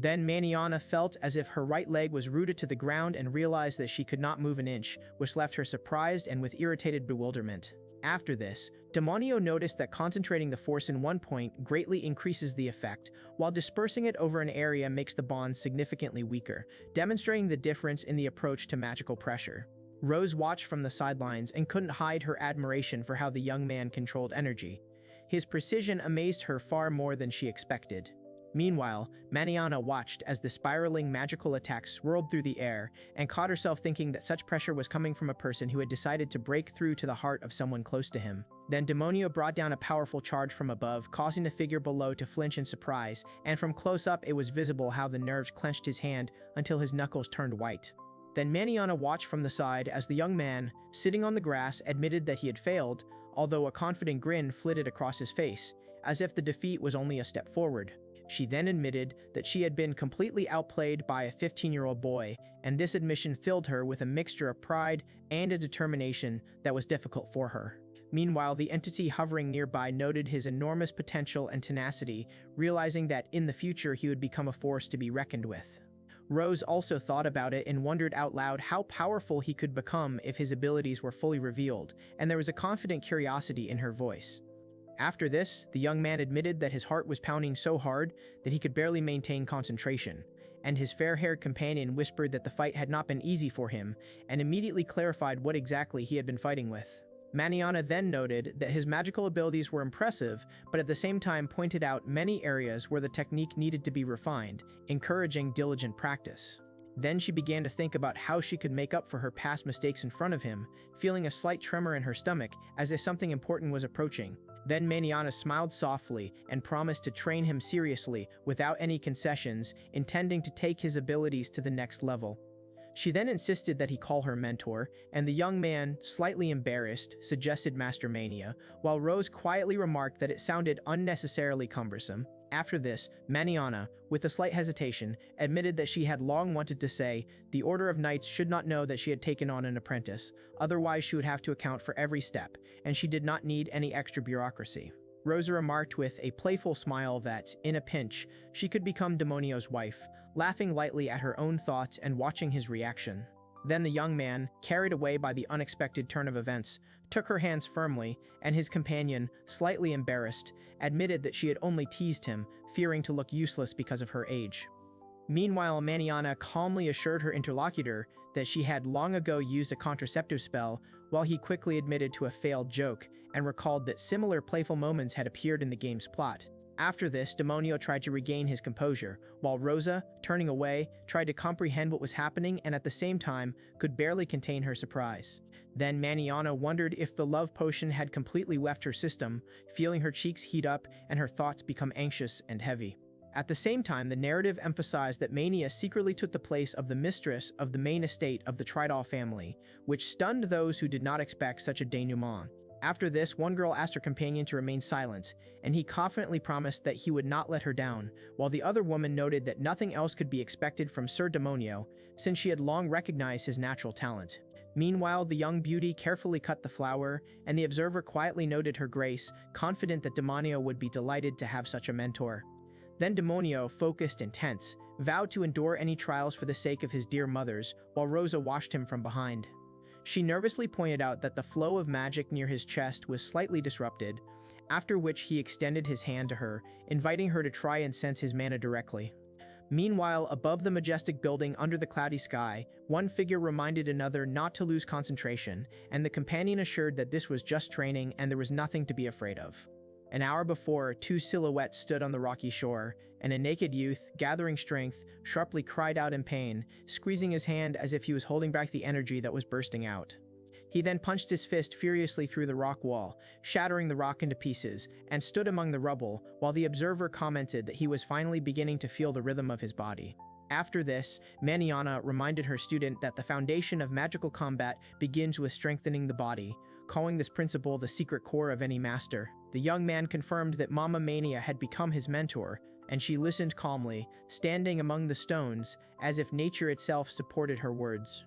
Speaker 1: Then Maniana felt as if her right leg was rooted to the ground and realized that she could not move an inch, which left her surprised and with irritated bewilderment. After this, Demonio noticed that concentrating the force in one point greatly increases the effect, while dispersing it over an area makes the bond significantly weaker, demonstrating the difference in the approach to magical pressure. Rose watched from the sidelines and couldn't hide her admiration for how the young man controlled energy. His precision amazed her far more than she expected. Meanwhile, Maniana watched as the spiraling magical attack swirled through the air and caught herself thinking that such pressure was coming from a person who had decided to break through to the heart of someone close to him. Then Demonio brought down a powerful charge from above, causing the figure below to flinch in surprise, and from close up it was visible how the nerves clenched his hand until his knuckles turned white. Then Maniana watched from the side as the young man, sitting on the grass, admitted that he had failed, although a confident grin flitted across his face, as if the defeat was only a step forward. She then admitted that she had been completely outplayed by a 15-year-old boy, and this admission filled her with a mixture of pride and a determination that was difficult for her. Meanwhile, the entity hovering nearby noted his enormous potential and tenacity, realizing that in the future he would become a force to be reckoned with. Rose also thought about it and wondered out loud how powerful he could become if his abilities were fully revealed, and there was a confident curiosity in her voice. After this, the young man admitted that his heart was pounding so hard that he could barely maintain concentration, and his fair-haired companion whispered that the fight had not been easy for him, and immediately clarified what exactly he had been fighting with. Maniana then noted that his magical abilities were impressive, but at the same time pointed out many areas where the technique needed to be refined, encouraging diligent practice. Then she began to think about how she could make up for her past mistakes in front of him, feeling a slight tremor in her stomach as if something important was approaching. Then Maniana smiled softly and promised to train him seriously without any concessions, intending to take his abilities to the next level. She then insisted that he call her mentor, and the young man, slightly embarrassed, suggested Master Mania, while Rose quietly remarked that it sounded unnecessarily cumbersome. After this, Maniana, with a slight hesitation, admitted that she had long wanted to say the Order of Knights should not know that she had taken on an apprentice, otherwise she would have to account for every step, and she did not need any extra bureaucracy. Rosa remarked with a playful smile that, in a pinch, she could become Demonio's wife, laughing lightly at her own thoughts and watching his reaction. Then the young man, carried away by the unexpected turn of events, took her hands firmly, and his companion, slightly embarrassed, admitted that she had only teased him, fearing to look useless because of her age. Meanwhile, Maniana calmly assured her interlocutor that she had long ago used a contraceptive spell, while he quickly admitted to a failed joke and recalled that similar playful moments had appeared in the game's plot. After this, Demonio tried to regain his composure, while Rosa, turning away, tried to comprehend what was happening and at the same time could barely contain her surprise. Then Maniana wondered if the love potion had completely left her system, feeling her cheeks heat up and her thoughts become anxious and heavy. At the same time, the narrative emphasized that Mania secretly took the place of the mistress of the main estate of the Tridal family, which stunned those who did not expect such a denouement. After this, one girl asked her companion to remain silent, and he confidently promised that he would not let her down, while the other woman noted that nothing else could be expected from Sir Demonio, since she had long recognized his natural talent. Meanwhile, the young beauty carefully cut the flower, and the observer quietly noted her grace, confident that Demonio would be delighted to have such a mentor. Then Demonio, focused and tense, vowed to endure any trials for the sake of his dear mothers, while Rosa watched him from behind. She nervously pointed out that the flow of magic near his chest was slightly disrupted, after which he extended his hand to her, inviting her to try and sense his mana directly. Meanwhile, above the majestic building under the cloudy sky, one figure reminded another not to lose concentration, and the companion assured that this was just training and there was nothing to be afraid of. An hour before, two silhouettes stood on the rocky shore, and a naked youth, gathering strength, sharply cried out in pain, squeezing his hand as if he was holding back the energy that was bursting out. He then punched his fist furiously through the rock wall, shattering the rock into pieces, and stood among the rubble, while the observer commented that he was finally beginning to feel the rhythm of his body. After this, Maniana reminded her student that the foundation of magical combat begins with strengthening the body, calling this principle the secret core of any master. The young man confirmed that Mama Mania had become his mentor, and she listened calmly, standing among the stones, as if nature itself supported her words.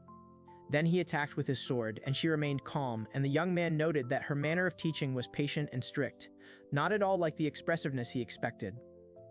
Speaker 1: Then he attacked with his sword, and she remained calm, and the young man noted that her manner of teaching was patient and strict, not at all like the expressiveness he expected.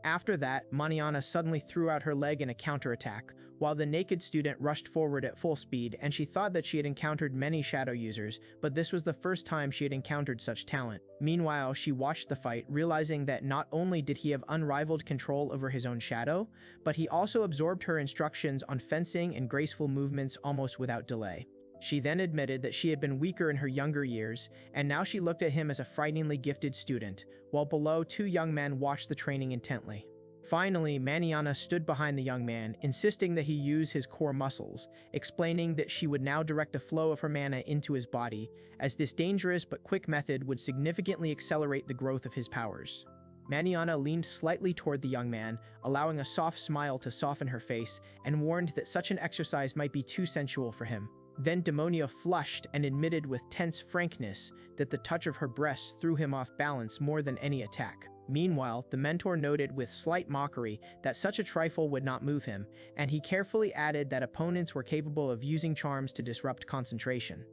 Speaker 1: After that, Maniana suddenly threw out her leg in a counterattack, while the naked student rushed forward at full speed, and she thought that she had encountered many shadow users, but this was the first time she had encountered such talent. Meanwhile, she watched the fight, realizing that not only did he have unrivaled control over his own shadow, but he also absorbed her instructions on fencing and graceful movements almost without delay. She then admitted that she had been weaker in her younger years, and now she looked at him as a frighteningly gifted student, while below, two young men watched the training intently. Finally, Maniana stood behind the young man, insisting that he use his core muscles, explaining that she would now direct a flow of her mana into his body, as this dangerous but quick method would significantly accelerate the growth of his powers. Maniana leaned slightly toward the young man, allowing a soft smile to soften her face, and warned that such an exercise might be too sensual for him. Then Demonia flushed and admitted with tense frankness that the touch of her breasts threw him off balance more than any attack. Meanwhile, the mentor noted with slight mockery that such a trifle would not move him, and he carefully added that opponents were capable of using charms to disrupt concentration.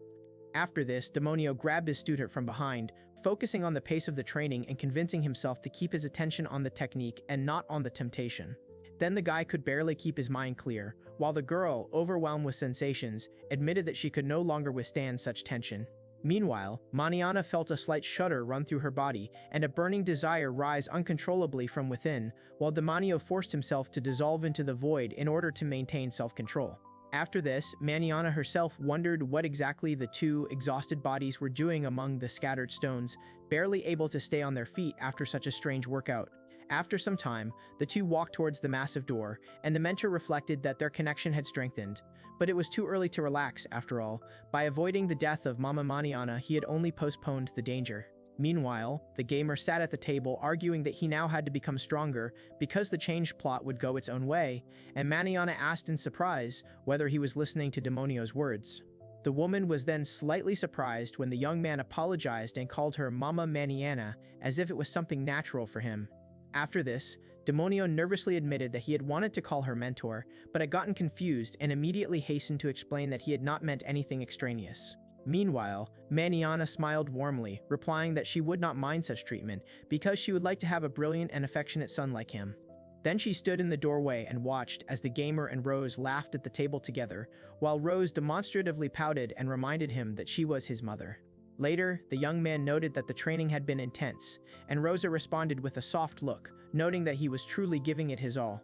Speaker 1: After this, Demonio grabbed his student from behind, focusing on the pace of the training and convincing himself to keep his attention on the technique and not on the temptation. Then the guy could barely keep his mind clear, while the girl, overwhelmed with sensations, admitted that she could no longer withstand such tension. Meanwhile, Maniana felt a slight shudder run through her body and a burning desire rise uncontrollably from within, while Demonio forced himself to dissolve into the void in order to maintain self-control. After this, Maniana herself wondered what exactly the two exhausted bodies were doing among the scattered stones, barely able to stay on their feet after such a strange workout. After some time, the two walked towards the massive door, and the mentor reflected that their connection had strengthened. But it was too early to relax, after all. By avoiding the death of Mama Maniana, he had only postponed the danger. Meanwhile, the gamer sat at the table arguing that he now had to become stronger because the changed plot would go its own way, and Maniana asked in surprise whether he was listening to Demonio's words. The woman was then slightly surprised when the young man apologized and called her Mama Maniana as if it was something natural for him. After this, Demonio nervously admitted that he had wanted to call her mentor, but had gotten confused and immediately hastened to explain that he had not meant anything extraneous. Meanwhile, Maniana smiled warmly, replying that she would not mind such treatment because she would like to have a brilliant and affectionate son like him. Then she stood in the doorway and watched as the gamer and Rose laughed at the table together, while Rose demonstratively pouted and reminded him that she was his mother. Later, the young man noted that the training had been intense, and Rosa responded with a soft look, noting that he was truly giving it his all.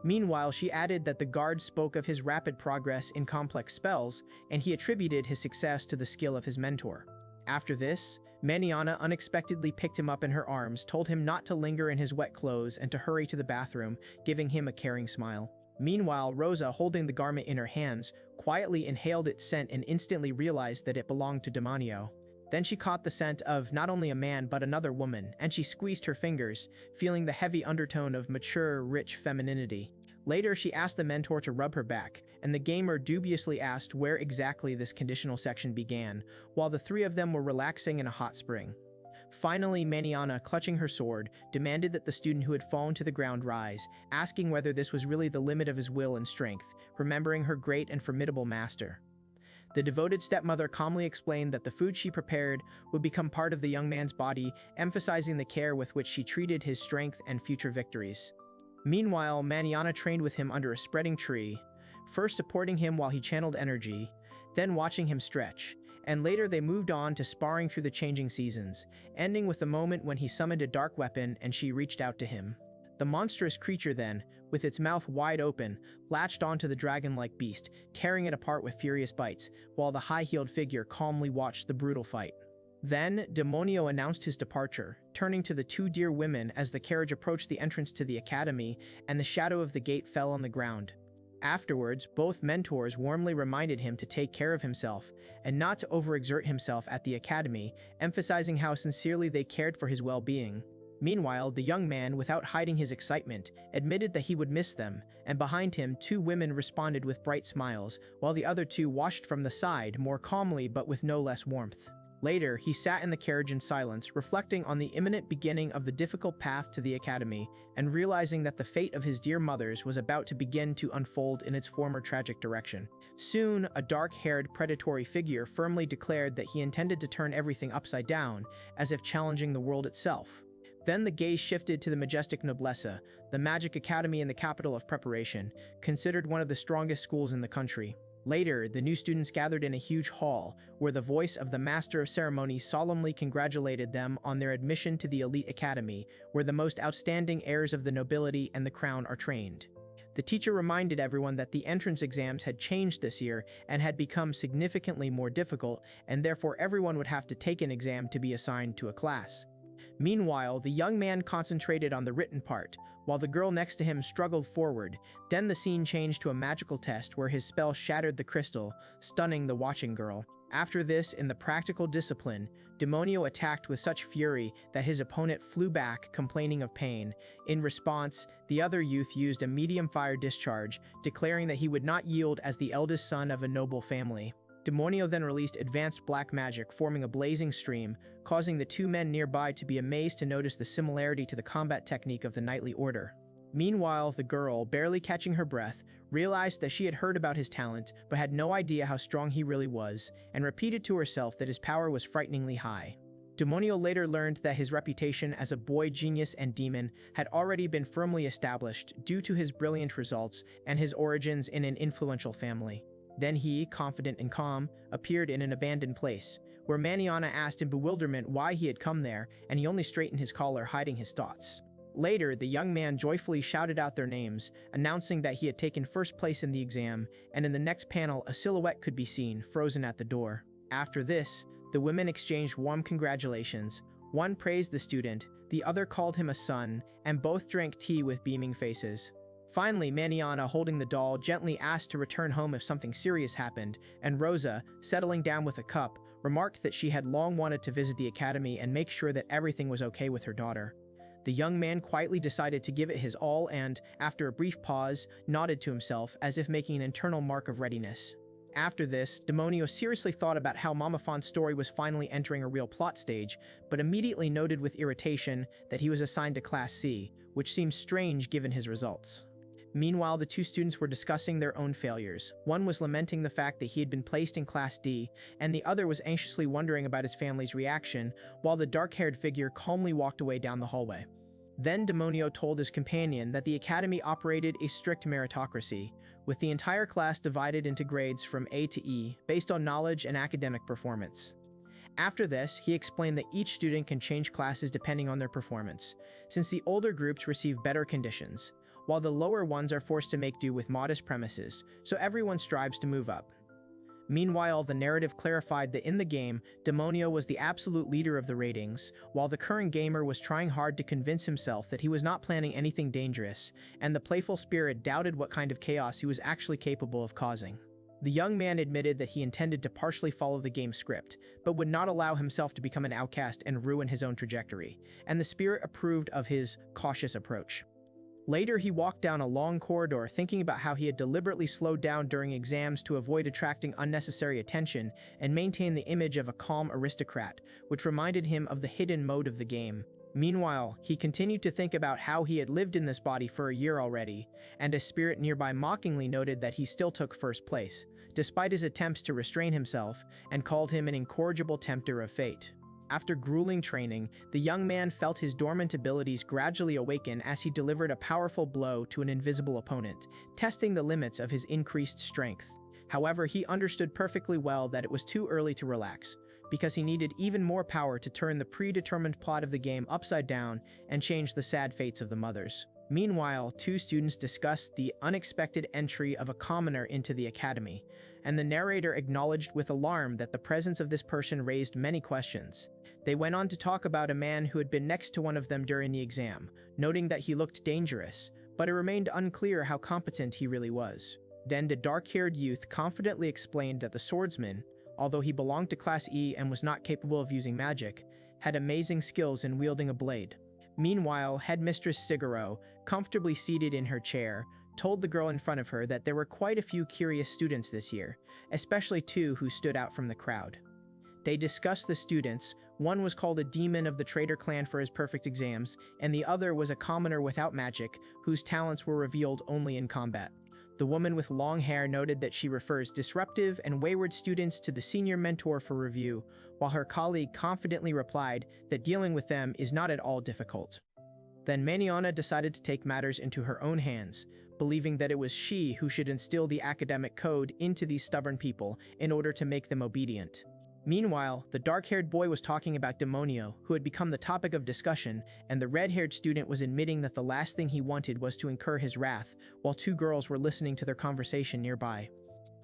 Speaker 1: Meanwhile, she added that the guard spoke of his rapid progress in complex spells, and he attributed his success to the skill of his mentor. After this, Maniana unexpectedly picked him up in her arms, told him not to linger in his wet clothes and to hurry to the bathroom, giving him a caring smile. Meanwhile, Rosa, holding the garment in her hands, quietly inhaled its scent and instantly realized that it belonged to Demonio. Then she caught the scent of not only a man but another woman, and she squeezed her fingers, feeling the heavy undertone of mature, rich femininity. Later, she asked the mentor to rub her back, and the gamer dubiously asked where exactly this conditional section began, while the three of them were relaxing in a hot spring. Finally, Maniana, clutching her sword, demanded that the student who had fallen to the ground rise, asking whether this was really the limit of his will and strength, remembering her great and formidable master. The devoted stepmother calmly explained that the food she prepared would become part of the young man's body, emphasizing the care with which she treated his strength and future victories. Meanwhile, Maniana trained with him under a spreading tree, first supporting him while he channeled energy, then watching him stretch, and later they moved on to sparring through the changing seasons, ending with the moment when he summoned a dark weapon and she reached out to him. The monstrous creature then, with its mouth wide open, latched onto the dragon-like beast, tearing it apart with furious bites, while the high-heeled figure calmly watched the brutal fight. Then, Demonio announced his departure, turning to the two dear women as the carriage approached the entrance to the academy and the shadow of the gate fell on the ground. Afterwards, both mentors warmly reminded him to take care of himself and not to overexert himself at the academy, emphasizing how sincerely they cared for his well-being. Meanwhile, the young man, without hiding his excitement, admitted that he would miss them, and behind him, two women responded with bright smiles, while the other two watched from the side more calmly but with no less warmth. Later, he sat in the carriage in silence, reflecting on the imminent beginning of the difficult path to the academy, and realizing that the fate of his dear mothers was about to begin to unfold in its former tragic direction. Soon, a dark-haired, predatory figure firmly declared that he intended to turn everything upside down, as if challenging the world itself. Then the gaze shifted to the majestic Noblessa, the magic academy in the capital of preparation, considered one of the strongest schools in the country. Later, the new students gathered in a huge hall, where the voice of the Master of Ceremonies solemnly congratulated them on their admission to the elite academy, where the most outstanding heirs of the nobility and the crown are trained. The teacher reminded everyone that the entrance exams had changed this year and had become significantly more difficult, and therefore everyone would have to take an exam to be assigned to a class. Meanwhile, the young man concentrated on the written part, while the girl next to him struggled forward. Then the scene changed to a magical test where his spell shattered the crystal, stunning the watching girl. After this, in the practical discipline, Demonio attacked with such fury that his opponent flew back, complaining of pain. In response, the other youth used a medium fire discharge, declaring that he would not yield as the eldest son of a noble family. Demonio then released advanced black magic, forming a blazing stream, causing the two men nearby to be amazed to notice the similarity to the combat technique of the knightly order. Meanwhile, the girl, barely catching her breath, realized that she had heard about his talent, but had no idea how strong he really was, and repeated to herself that his power was frighteningly high. Demonio later learned that his reputation as a boy genius and demon had already been firmly established due to his brilliant results and his origins in an influential family. Then he, confident and calm, appeared in an abandoned place, where Maniana asked in bewilderment why he had come there, and he only straightened his collar, hiding his thoughts. Later, the young man joyfully shouted out their names, announcing that he had taken first place in the exam, and in the next panel a silhouette could be seen, frozen at the door. After this, the women exchanged warm congratulations. One praised the student, The other called him a son, and both drank tea with beaming faces. Finally, Maniana, holding the doll, gently asked to return home if something serious happened, and Rosa, settling down with a cup, remarked that she had long wanted to visit the academy and make sure that everything was okay with her daughter. The young man quietly decided to give it his all and, after a brief pause, nodded to himself as if making an internal mark of readiness. After this, Demonio seriously thought about how Mama Fon's story was finally entering a real plot stage, but immediately noted with irritation that he was assigned to Class C, which seemed strange given his results. Meanwhile, the two students were discussing their own failures. One was lamenting the fact that he had been placed in Class D, and the other was anxiously wondering about his family's reaction, while the dark-haired figure calmly walked away down the hallway. Then Demonio told his companion that the academy operated a strict meritocracy, with the entire class divided into grades from A to E, based on knowledge and academic performance. After this, he explained that each student can change classes depending on their performance, since the older groups receive better conditions, while the lower ones are forced to make do with modest premises, so everyone strives to move up. Meanwhile, the narrative clarified that in the game, Demonio was the absolute leader of the ratings, while the current gamer was trying hard to convince himself that he was not planning anything dangerous, and the playful spirit doubted what kind of chaos he was actually capable of causing. The young man admitted that he intended to partially follow the game script, but would not allow himself to become an outcast and ruin his own trajectory, and the spirit approved of his cautious approach. Later, he walked down a long corridor thinking about how he had deliberately slowed down during exams to avoid attracting unnecessary attention and maintain the image of a calm aristocrat, which reminded him of the hidden mode of the game. Meanwhile, he continued to think about how he had lived in this body for a year already, and a spirit nearby mockingly noted that he still took first place, despite his attempts to restrain himself, and called him an incorrigible tempter of fate. After grueling training, the young man felt his dormant abilities gradually awaken as he delivered a powerful blow to an invisible opponent, testing the limits of his increased strength. However, he understood perfectly well that it was too early to relax, because he needed even more power to turn the predetermined plot of the game upside down and change the sad fates of the mothers. Meanwhile, two students discussed the unexpected entry of a commoner into the academy, and the narrator acknowledged with alarm that the presence of this person raised many questions. They went on to talk about a man who had been next to one of them during the exam, noting that he looked dangerous, but it remained unclear how competent he really was. Then the dark-haired youth confidently explained that the swordsman, although he belonged to Class E and was not capable of using magic, had amazing skills in wielding a blade. Meanwhile, Headmistress Siguro, comfortably seated in her chair, told the girl in front of her that there were quite a few curious students this year, especially two who stood out from the crowd. They discussed the students. One was called a demon of the traitor clan for his perfect exams, and the other was a commoner without magic, whose talents were revealed only in combat. The woman with long hair noted that she refers disruptive and wayward students to the senior mentor for review, while her colleague confidently replied that dealing with them is not at all difficult. Then Maniana decided to take matters into her own hands, believing that it was she who should instill the academic code into these stubborn people in order to make them obedient. Meanwhile, the dark-haired boy was talking about Demonio, who had become the topic of discussion, and the red-haired student was admitting that the last thing he wanted was to incur his wrath, while two girls were listening to their conversation nearby.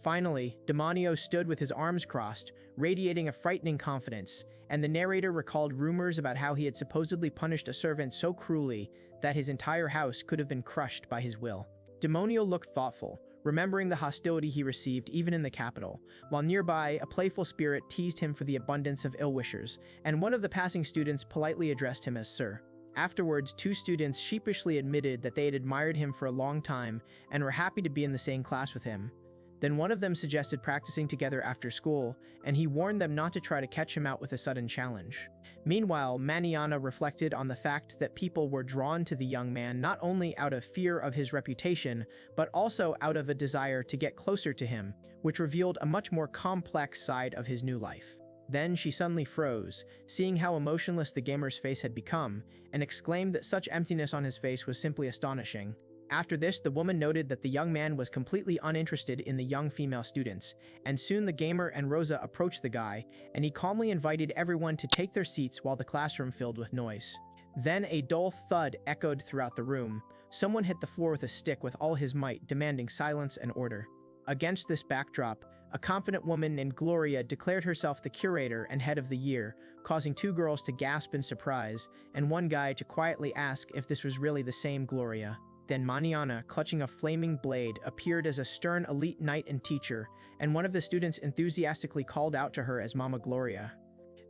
Speaker 1: Finally, Demonio stood with his arms crossed, radiating a frightening confidence, and the narrator recalled rumors about how he had supposedly punished a servant so cruelly that his entire house could have been crushed by his will. Demonio looked thoughtful, remembering the hostility he received even in the capital, while nearby, a playful spirit teased him for the abundance of ill-wishers, and one of the passing students politely addressed him as Sir. Afterwards, two students sheepishly admitted that they had admired him for a long time and were happy to be in the same class with him. Then one of them suggested practicing together after school, and he warned them not to try to catch him out with a sudden challenge. Meanwhile, Maniana reflected on the fact that people were drawn to the young man not only out of fear of his reputation, but also out of a desire to get closer to him, which revealed a much more complex side of his new life. Then she suddenly froze, seeing how emotionless the gamer's face had become, and exclaimed that such emptiness on his face was simply astonishing. After this, the woman noted that the young man was completely uninterested in the young female students, and soon the gamer and Rosa approached the guy, and he calmly invited everyone to take their seats while the classroom filled with noise. Then a dull thud echoed throughout the room. Someone hit the floor with a stick with all his might, demanding silence and order. Against this backdrop, A confident woman named Gloria declared herself the curator and head of the year, causing two girls to gasp in surprise, and one guy to quietly ask if this was really the same Gloria. Then Manana, clutching a flaming blade, appeared as a stern elite knight and teacher, and one of the students enthusiastically called out to her as Mama Gloria.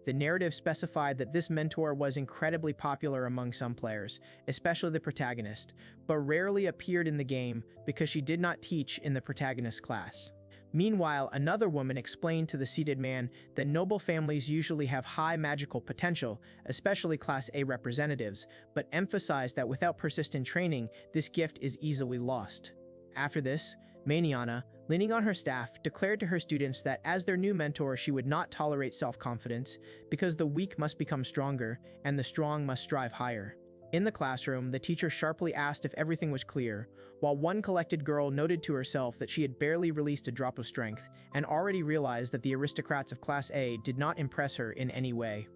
Speaker 1: The narrative specified that this mentor was incredibly popular among some players, especially the protagonist, but rarely appeared in the game because she did not teach in the protagonist's class. Meanwhile, another woman explained to the seated man that noble families usually have high magical potential, especially Class A representatives, but emphasized that without persistent training, this gift is easily lost. After this, Maniana, leaning on her staff, declared to her students that as their new mentor she would not tolerate self-confidence, because the weak must become stronger, and the strong must strive higher. In the classroom, the teacher sharply asked if everything was clear, while one collected girl noted to herself that she had barely released a drop of strength, and already realized that the aristocrats of Class A did not impress her in any way.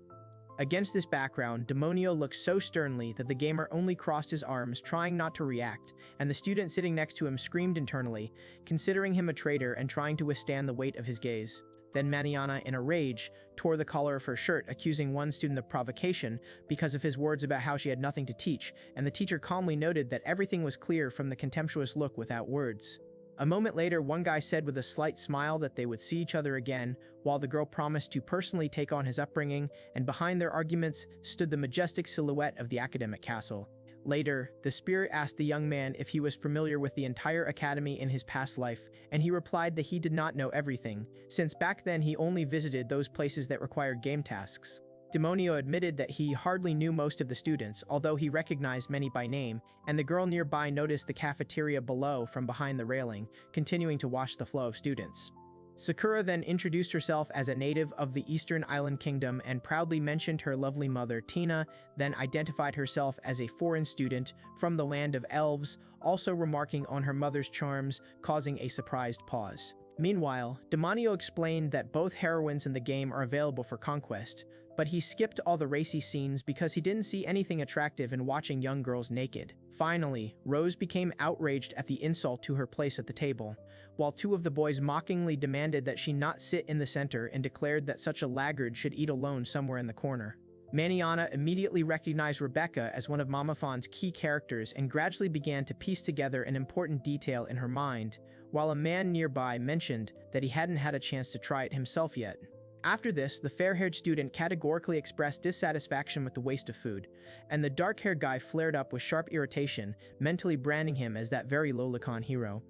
Speaker 1: Against this background, Demonio looked so sternly that the gamer only crossed his arms, trying not to react, and the student sitting next to him screamed internally, considering him a traitor and trying to withstand the weight of his gaze. Then Mariana, in a rage, tore the collar of her shirt, accusing one student of provocation because of his words about how she had nothing to teach, and the teacher calmly noted that everything was clear from the contemptuous look without words. A moment later, one guy said with a slight smile that they would see each other again, while the girl promised to personally take on his upbringing, and behind their arguments stood the majestic silhouette of the academic castle. Later, the spirit asked the young man if he was familiar with the entire academy in his past life, and he replied that he did not know everything, since back then he only visited those places that required game tasks. Demonio admitted that he hardly knew most of the students, although he recognized many by name, and the girl nearby noticed the cafeteria below from behind the railing, continuing to watch the flow of students. Sakura then introduced herself as a native of the Eastern Island Kingdom and proudly mentioned her lovely mother, Tina, then identified herself as a foreign student from the land of elves, also remarking on her mother's charms, causing a surprised pause. Meanwhile, Demonio explained that both heroines in the game are available for conquest, but he skipped all the racy scenes because he didn't see anything attractive in watching young girls naked. Finally, Rose became outraged at the insult to her place at the table, while two of the boys mockingly demanded that she not sit in the center and declared that such a laggard should eat alone somewhere in the corner. Maniana immediately recognized Rebecca as one of Mama Fawn's key characters and gradually began to piece together an important detail in her mind, while a man nearby mentioned that he hadn't had a chance to try it himself yet. After this, the fair-haired student categorically expressed dissatisfaction with the waste of food, and the dark-haired guy flared up with sharp irritation, mentally branding him as that very lolicon hero.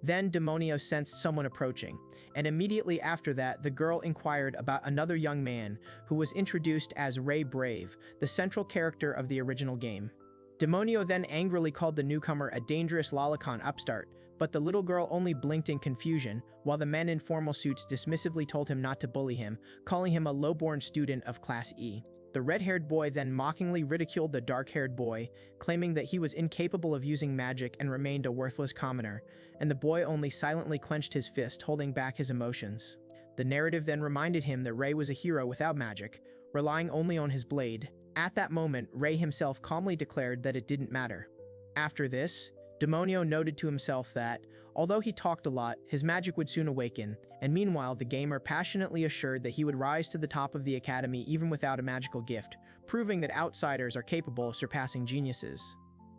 Speaker 1: Then Demonio sensed someone approaching, and immediately after that, the girl inquired about another young man who was introduced as Ray Brave, the central character of the original game. Demonio then angrily called the newcomer a dangerous lolicon upstart, but the little girl only blinked in confusion, while the men in formal suits dismissively told him not to bully him, calling him a low-born student of Class E. The red-haired boy then mockingly ridiculed the dark-haired boy, claiming that he was incapable of using magic and remained a worthless commoner, and the boy only silently clenched his fist, holding back his emotions. The narrative then reminded him that Ray was a hero without magic, relying only on his blade. At that moment, Ray himself calmly declared that it didn't matter. After this, Demonio noted to himself that, although he talked a lot, his magic would soon awaken, and meanwhile the gamer passionately assured that he would rise to the top of the academy even without a magical gift, proving that outsiders are capable of surpassing geniuses.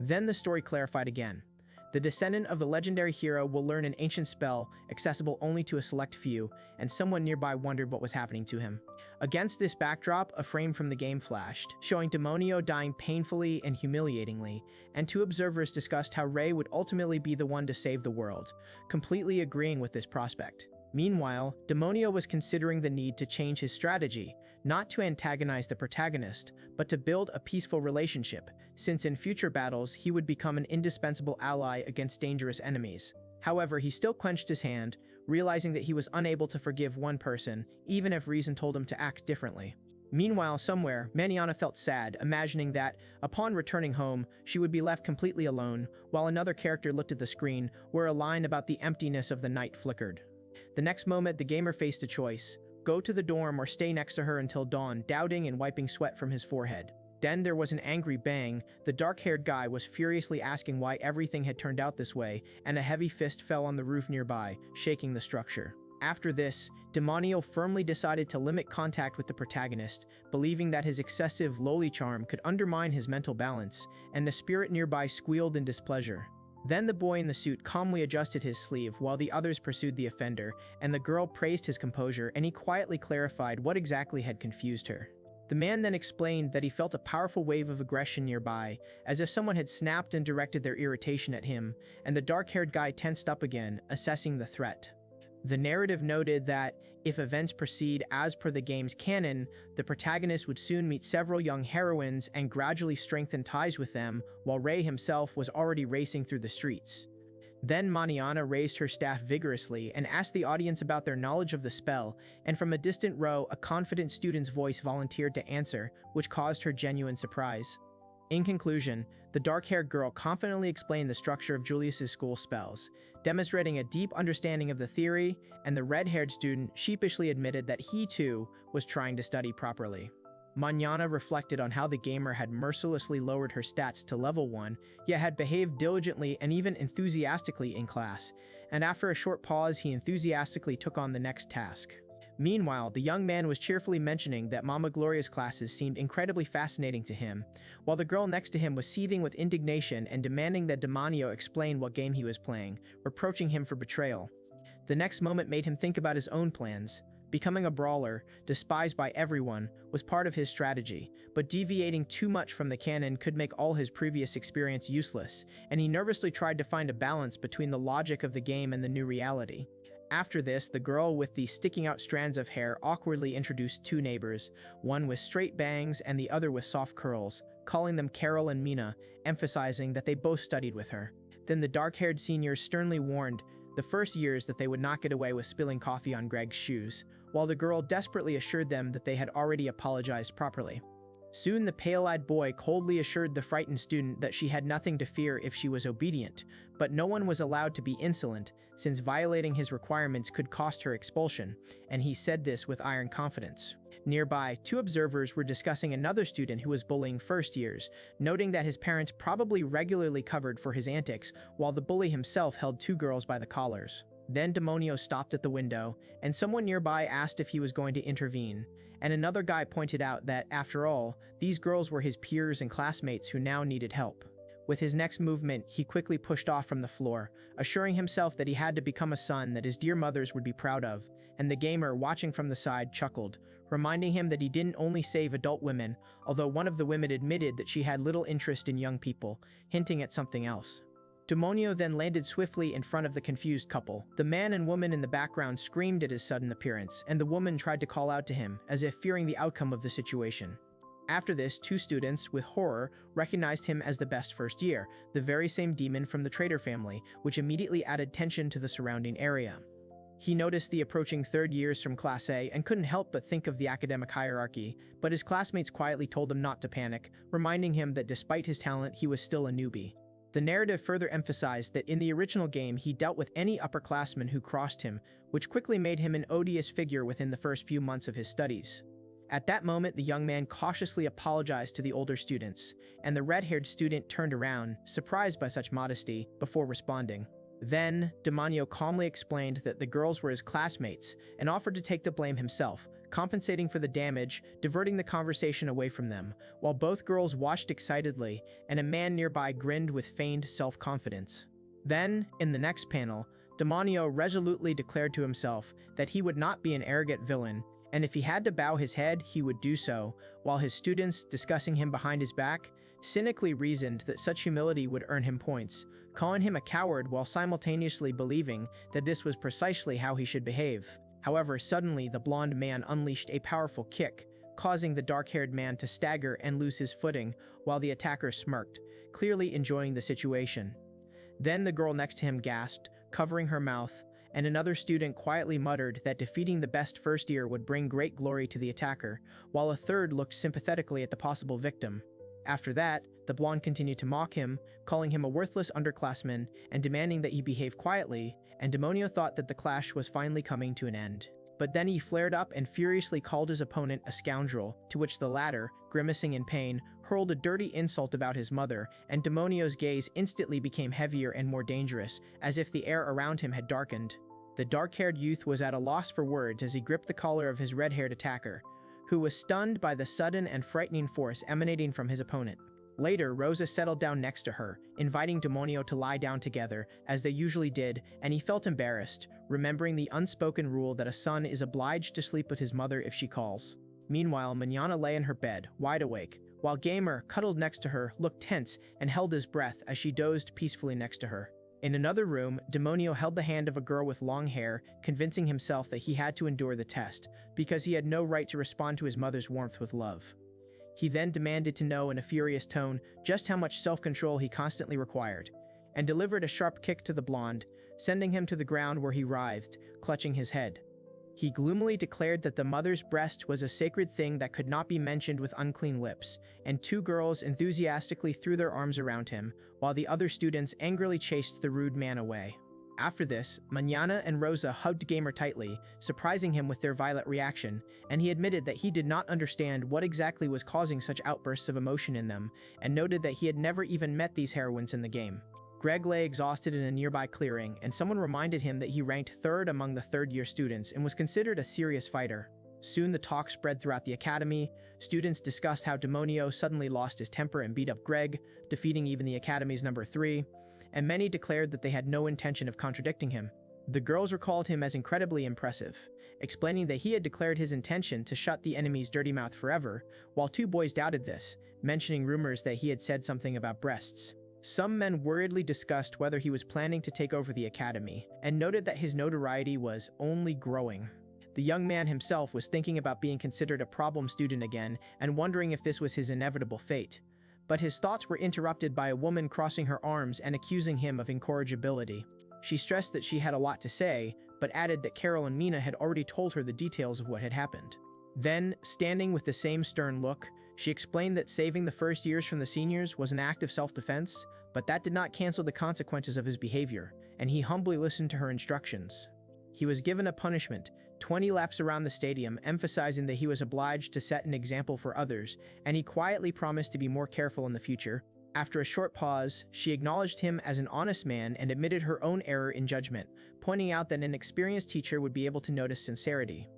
Speaker 1: Then the story clarified again. The descendant of the legendary hero will learn an ancient spell, accessible only to a select few, and someone nearby wondered what was happening to him. Against this backdrop, a frame from the game flashed, showing Demonio dying painfully and humiliatingly, and two observers discussed how Ray would ultimately be the one to save the world, completely agreeing with this prospect. Meanwhile, Demonio was considering the need to change his strategy, not to antagonize the protagonist, but to build a peaceful relationship, since in future battles he would become an indispensable ally against dangerous enemies. However, he still clenched his hand, realizing that he was unable to forgive one person, even if reason told him to act differently. Meanwhile, somewhere, Maniana felt sad, imagining that, upon returning home, she would be left completely alone, while another character looked at the screen, where a line about the emptiness of the night flickered. The next moment, the gamer faced a choice: go to the dorm or stay next to her until dawn, doubting and wiping sweat from his forehead. Then there was an angry bang. The dark-haired guy was furiously asking why everything had turned out this way, and a heavy fist fell on the roof nearby, shaking the structure. After this, Demonio firmly decided to limit contact with the protagonist, believing that his excessive loli charm could undermine his mental balance, and the spirit nearby squealed in displeasure. Then the boy in the suit calmly adjusted his sleeve while the others pursued the offender, and the girl praised his composure and he quietly clarified what exactly had confused her. The man then explained that he felt a powerful wave of aggression nearby, as if someone had snapped and directed their irritation at him, and the dark-haired guy tensed up again, assessing the threat. The narrative noted that, if events proceed as per the game's canon, the protagonist would soon meet several young heroines and gradually strengthen ties with them, while Rei himself was already racing through the streets. Then Maniana raised her staff vigorously and asked the audience about their knowledge of the spell, and from a distant row, a confident student's voice volunteered to answer, which caused her genuine surprise. In conclusion, the dark-haired girl confidently explained the structure of Julius's school spells, demonstrating a deep understanding of the theory, and the red-haired student sheepishly admitted that he, too, was trying to study properly. Manhwa reflected on how the gamer had mercilessly lowered her stats to level 1, yet had behaved diligently and even enthusiastically in class, and after a short pause he enthusiastically took on the next task. Meanwhile, the young man was cheerfully mentioning that Mama Gloria's classes seemed incredibly fascinating to him, while the girl next to him was seething with indignation and demanding that Demonio explain what game he was playing, reproaching him for betrayal. The next moment made him think about his own plans. Becoming a brawler, despised by everyone, was part of his strategy, but deviating too much from the canon could make all his previous experience useless, and he nervously tried to find a balance between the logic of the game and the new reality. After this, the girl with the sticking out strands of hair awkwardly introduced two neighbors, one with straight bangs and the other with soft curls, calling them Carol and Mina, emphasizing that they both studied with her. Then the dark-haired seniors sternly warned the first years that they would not get away with spilling coffee on Greg's shoes, while the girl desperately assured them that they had already apologized properly. Soon the pale-eyed boy coldly assured the frightened student that she had nothing to fear if she was obedient, but no one was allowed to be insolent, since violating his requirements could cost her expulsion, and he said this with iron confidence. Nearby, two observers were discussing another student who was bullying first years, noting that his parents probably regularly covered for his antics, while the bully himself held two girls by the collars. Then Demonio stopped at the window, and someone nearby asked if he was going to intervene, and another guy pointed out that, after all, these girls were his peers and classmates who now needed help. With his next movement, he quickly pushed off from the floor, assuring himself that he had to become a son that his dear mothers would be proud of, and the gamer, watching from the side, chuckled, reminding him that he didn't only save adult women, although one of the women admitted that she had little interest in young people, hinting at something else. Demonio then landed swiftly in front of the confused couple. The man and woman in the background screamed at his sudden appearance, and the woman tried to call out to him, as if fearing the outcome of the situation. After this, two students, with horror, recognized him as the best first year, the very same demon from the traitor family, which immediately added tension to the surrounding area. He noticed the approaching third years from Class A and couldn't help but think of the academic hierarchy, but his classmates quietly told him not to panic, reminding him that despite his talent, he was still a newbie. The narrative further emphasized that in the original game he dealt with any upperclassman who crossed him, which quickly made him an odious figure within the first few months of his studies. At that moment, the young man cautiously apologized to the older students, and the red-haired student turned around, surprised by such modesty, before responding. Then, Demonio calmly explained that the girls were his classmates and offered to take the blame himself, compensating for the damage, diverting the conversation away from them, while both girls watched excitedly, and a man nearby grinned with feigned self-confidence. Then, in the next panel, Demonio resolutely declared to himself that he would not be an arrogant villain, and if he had to bow his head, he would do so, while his students, discussing him behind his back, cynically reasoned that such humility would earn him points, calling him a coward while simultaneously believing that this was precisely how he should behave. However, suddenly the blonde man unleashed a powerful kick, causing the dark-haired man to stagger and lose his footing, while the attacker smirked, clearly enjoying the situation. Then the girl next to him gasped, covering her mouth, and another student quietly muttered that defeating the best first year would bring great glory to the attacker, while a third looked sympathetically at the possible victim. After that, the blonde continued to mock him, calling him a worthless underclassman and demanding that he behave quietly, and Demonio thought that the clash was finally coming to an end. But then he flared up and furiously called his opponent a scoundrel, to which the latter, grimacing in pain, hurled a dirty insult about his mother, and Demonio's gaze instantly became heavier and more dangerous, as if the air around him had darkened. The dark-haired youth was at a loss for words as he gripped the collar of his red-haired attacker, who was stunned by the sudden and frightening force emanating from his opponent. Later, Rosa settled down next to her, inviting Demonio to lie down together, as they usually did, and he felt embarrassed, remembering the unspoken rule that a son is obliged to sleep with his mother if she calls. Meanwhile, Manana lay in her bed, wide awake, while Gamer, cuddled next to her, looked tense and held his breath as she dozed peacefully next to her. In another room, Demonio held the hand of a girl with long hair, convincing himself that he had to endure the test, because he had no right to respond to his mother's warmth with love. He then demanded to know in a furious tone just how much self-control he constantly required, and delivered a sharp kick to the blonde, sending him to the ground where he writhed, clutching his head. He gloomily declared that the mother's breast was a sacred thing that could not be mentioned with unclean lips, and two girls enthusiastically threw their arms around him, while the other students angrily chased the rude man away. After this, Manana and Rosa hugged Gamer tightly, surprising him with their violent reaction, and he admitted that he did not understand what exactly was causing such outbursts of emotion in them, and noted that he had never even met these heroines in the game. Greg lay exhausted in a nearby clearing, and someone reminded him that he ranked third among the third-year students and was considered a serious fighter. Soon the talk spread throughout the academy. Students discussed how Demonio suddenly lost his temper and beat up Greg, defeating even the academy's number 3, and many declared that they had no intention of contradicting him. The girls recalled him as incredibly impressive, explaining that he had declared his intention to shut the enemy's dirty mouth forever, while two boys doubted this, mentioning rumors that he had said something about breasts. Some men worriedly discussed whether he was planning to take over the academy, and noted that his notoriety was only growing. The young man himself was thinking about being considered a problem student again and wondering if this was his inevitable fate. But his thoughts were interrupted by a woman crossing her arms and accusing him of incorrigibility. She stressed that she had a lot to say, but added that Carol and Mina had already told her the details of what had happened. Then, standing with the same stern look, she explained that saving the first years from the seniors was an act of self-defense, but that did not cancel the consequences of his behavior, and he humbly listened to her instructions. He was given a punishment, 20 laps around the stadium, emphasizing that he was obliged to set an example for others, and he quietly promised to be more careful in the future. After a short pause, she acknowledged him as an honest man and admitted her own error in judgment, pointing out that an experienced teacher would be able to notice sincerity.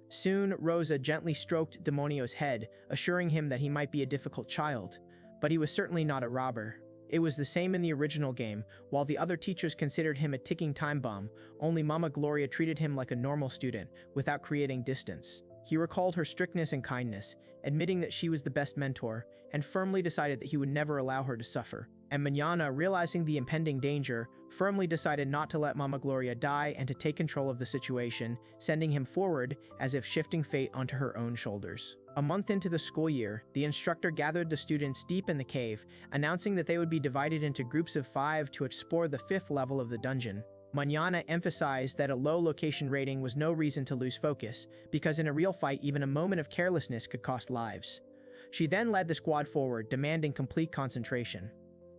Speaker 1: Soon, Rosa gently stroked Demonio's head, assuring him that he might be a difficult child, but he was certainly not a robber. It was the same in the original game. While the other teachers considered him a ticking time bomb, only Mama Gloria treated him like a normal student, without creating distance. He recalled her strictness and kindness, admitting that she was the best mentor, and firmly decided that he would never allow her to suffer. And Manana, realizing the impending danger, firmly decided not to let Mama Gloria die and to take control of the situation, sending him forward as if shifting fate onto her own shoulders. A month into the school year, the instructor gathered the students deep in the cave, announcing that they would be divided into groups of 5 to explore the 5th level of the dungeon. Manana emphasized that a low location rating was no reason to lose focus, because in a real fight even a moment of carelessness could cost lives. She then led the squad forward, demanding complete concentration.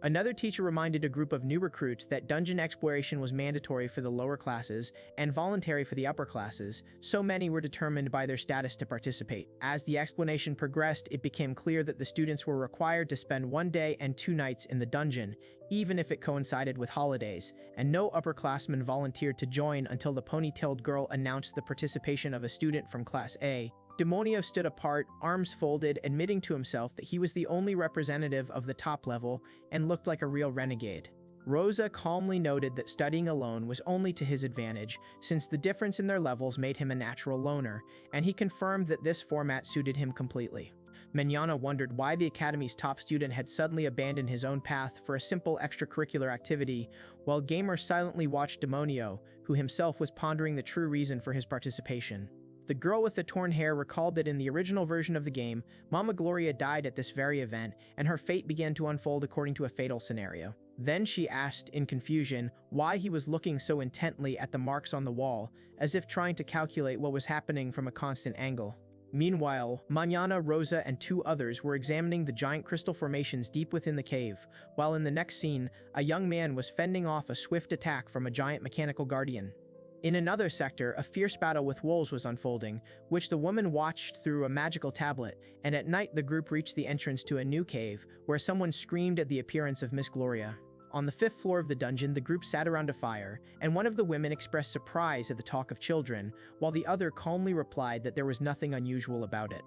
Speaker 1: Another teacher reminded a group of new recruits that dungeon exploration was mandatory for the lower classes and voluntary for the upper classes, so many were determined by their status to participate. As the explanation progressed, it became clear that the students were required to spend 1 day and 2 nights in the dungeon, even if it coincided with holidays, and no upperclassmen volunteered to join until the ponytailed girl announced the participation of a student from Class A. Demonio stood apart, arms folded, admitting to himself that he was the only representative of the top level and looked like a real renegade. Rosa calmly noted that studying alone was only to his advantage, since the difference in their levels made him a natural loner, and he confirmed that this format suited him completely. Manana wondered why the academy's top student had suddenly abandoned his own path for a simple extracurricular activity, while Gamer silently watched Demonio, who himself was pondering the true reason for his participation. The girl with the torn hair recalled that in the original version of the game, Mama Gloria died at this very event, and her fate began to unfold according to a fatal scenario. Then she asked, in confusion, why he was looking so intently at the marks on the wall, as if trying to calculate what was happening from a constant angle. Meanwhile, Manana, Rosa, and 2 others were examining the giant crystal formations deep within the cave, while in the next scene, a young man was fending off a swift attack from a giant mechanical guardian. In another sector, a fierce battle with wolves was unfolding, which the woman watched through a magical tablet, and at night the group reached the entrance to a new cave, where someone screamed at the appearance of Miss Gloria. On the 5th floor of the dungeon, the group sat around a fire, and one of the women expressed surprise at the talk of children, while the other calmly replied that there was nothing unusual about it.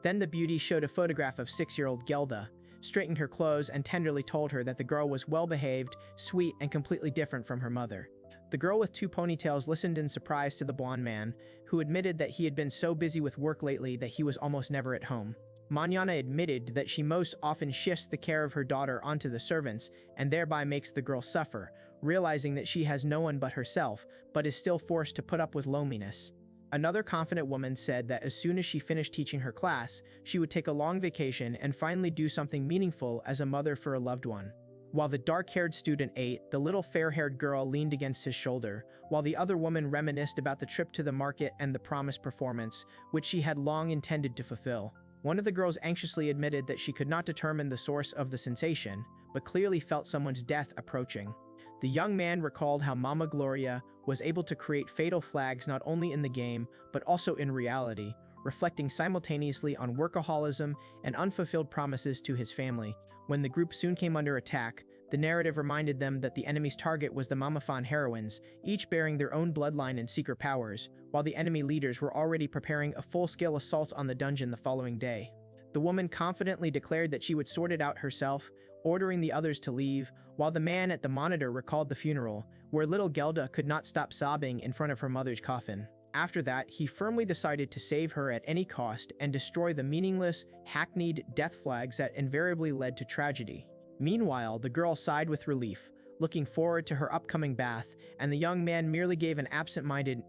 Speaker 1: Then the beauty showed a photograph of 6-year-old Gelda, straightened her clothes, and tenderly told her that the girl was well-behaved, sweet, and completely different from her mother. The girl with 2 ponytails listened in surprise to the blonde man, who admitted that he had been so busy with work lately that he was almost never at home. Manhwa admitted that she most often shifts the care of her daughter onto the servants and thereby makes the girl suffer, realizing that she has no one but herself, but is still forced to put up with loneliness. Another confident woman said that as soon as she finished teaching her class, she would take a long vacation and finally do something meaningful as a mother for a loved one. While the dark-haired student ate, the little fair-haired girl leaned against his shoulder, while the other woman reminisced about the trip to the market and the promised performance, which she had long intended to fulfill. One of the girls anxiously admitted that she could not determine the source of the sensation, but clearly felt someone's death approaching. The young man recalled how Mama Gloria was able to create fatal flags not only in the game, but also in reality, reflecting simultaneously on workaholism and unfulfilled promises to his family. When the group soon came under attack, the narrative reminded them that the enemy's target was the Mamafan heroines, each bearing their own bloodline and secret powers, while the enemy leaders were already preparing a full-scale assault on the dungeon the following day. The woman confidently declared that she would sort it out herself, ordering the others to leave, while the man at the monitor recalled the funeral, where little Gelda could not stop sobbing in front of her mother's coffin. After that, he firmly decided to save her at any cost and destroy the meaningless, hackneyed death flags that invariably led to tragedy. Meanwhile, the girl sighed with relief, looking forward to her upcoming bath, and the young man merely gave an absent-minded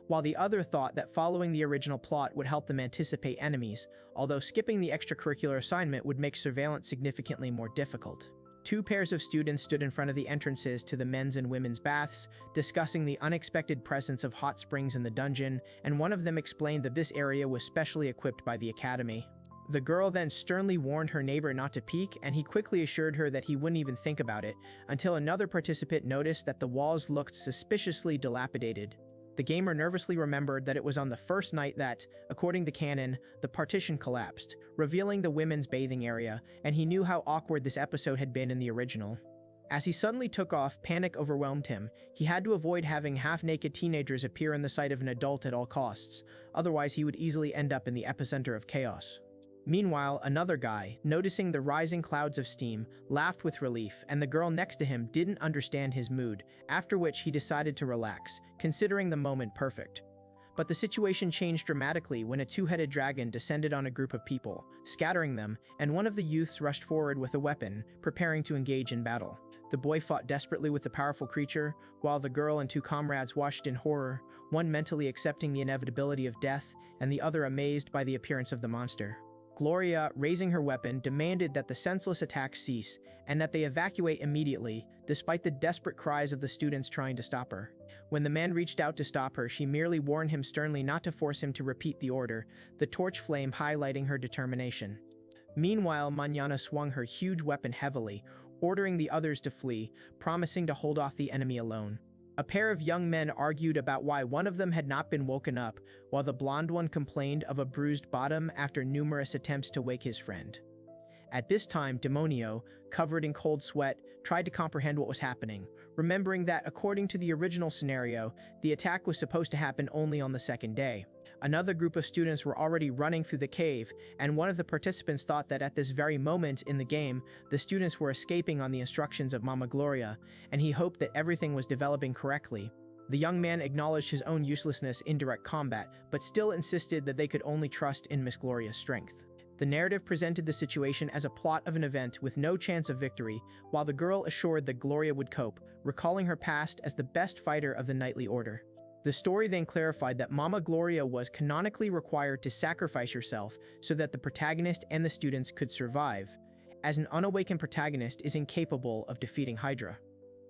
Speaker 1: while the other thought that following the original plot would help them anticipate enemies, although skipping the extracurricular assignment would make surveillance significantly more difficult. 2 pairs of students stood in front of the entrances to the men's and women's baths, discussing the unexpected presence of hot springs in the dungeon, and one of them explained that this area was specially equipped by the academy. The girl then sternly warned her neighbor not to peek, and he quickly assured her that he wouldn't even think about it, until another participant noticed that the walls looked suspiciously dilapidated. The gamer nervously remembered that it was on the first night that, according to canon, the partition collapsed, revealing the women's bathing area, and he knew how awkward this episode had been in the original. As he suddenly took off, panic overwhelmed him. He had to avoid having half-naked teenagers appear in the sight of an adult at all costs, otherwise he would easily end up in the epicenter of chaos. Meanwhile, another guy, noticing the rising clouds of steam, laughed with relief, and the girl next to him didn't understand his mood, after which he decided to relax, considering the moment perfect. But the situation changed dramatically when a 2-headed dragon descended on a group of people, scattering them, and one of the youths rushed forward with a weapon, preparing to engage in battle. The boy fought desperately with the powerful creature, while the girl and 2 comrades watched in horror, one mentally accepting the inevitability of death, and the other amazed by the appearance of the monster. Gloria, raising her weapon, demanded that the senseless attacks cease and that they evacuate immediately, despite the desperate cries of the students trying to stop her. When the man reached out to stop her, she merely warned him sternly not to force him to repeat the order, the torch flame highlighting her determination. Meanwhile, Manhwa swung her huge weapon heavily, ordering the others to flee, promising to hold off the enemy alone. A pair of young men argued about why one of them had not been woken up, while the blonde one complained of a bruised bottom after numerous attempts to wake his friend. At this time, Demonio, covered in cold sweat, tried to comprehend what was happening, remembering that, according to the original scenario, the attack was supposed to happen only on the 2nd day. Another group of students were already running through the cave, and one of the participants thought that at this very moment in the game, the students were escaping on the instructions of Mama Gloria, and he hoped that everything was developing correctly. The young man acknowledged his own uselessness in direct combat, but still insisted that they could only trust in Miss Gloria's strength. The narrative presented the situation as a plot of an event with no chance of victory, while the girl assured that Gloria would cope, recalling her past as the best fighter of the knightly order. The story then clarified that Mama Gloria was canonically required to sacrifice herself so that the protagonist and the students could survive, as an unawakened protagonist is incapable of defeating Hydra.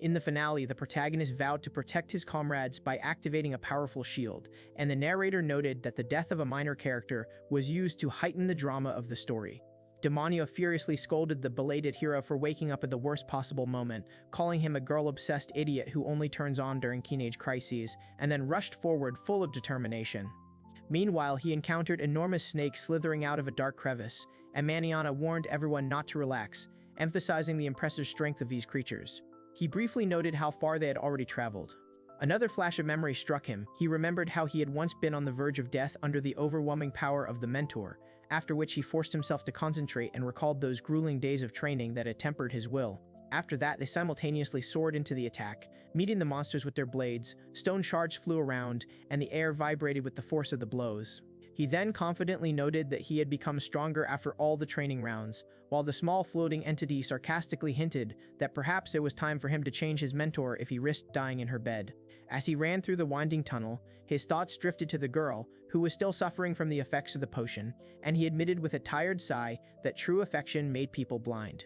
Speaker 1: In the finale, the protagonist vowed to protect his comrades by activating a powerful shield, and the narrator noted that the death of a minor character was used to heighten the drama of the story. Demonio furiously scolded the belated hero for waking up at the worst possible moment, calling him a girl-obsessed idiot who only turns on during teenage crises, and then rushed forward full of determination. Meanwhile, he encountered enormous snakes slithering out of a dark crevice, and Manhwa warned everyone not to relax, emphasizing the impressive strength of these creatures. He briefly noted how far they had already traveled. Another flash of memory struck him. He remembered how he had once been on the verge of death under the overwhelming power of the mentor, after which he forced himself to concentrate and recalled those grueling days of training that had tempered his will. After that, they simultaneously soared into the attack, meeting the monsters with their blades. Stone shards flew around, and the air vibrated with the force of the blows. He then confidently noted that he had become stronger after all the training rounds, while the small floating entity sarcastically hinted that perhaps it was time for him to change his mentor if he risked dying in her bed. As he ran through the winding tunnel, his thoughts drifted to the girl, who was still suffering from the effects of the potion, and he admitted with a tired sigh that true affection made people blind.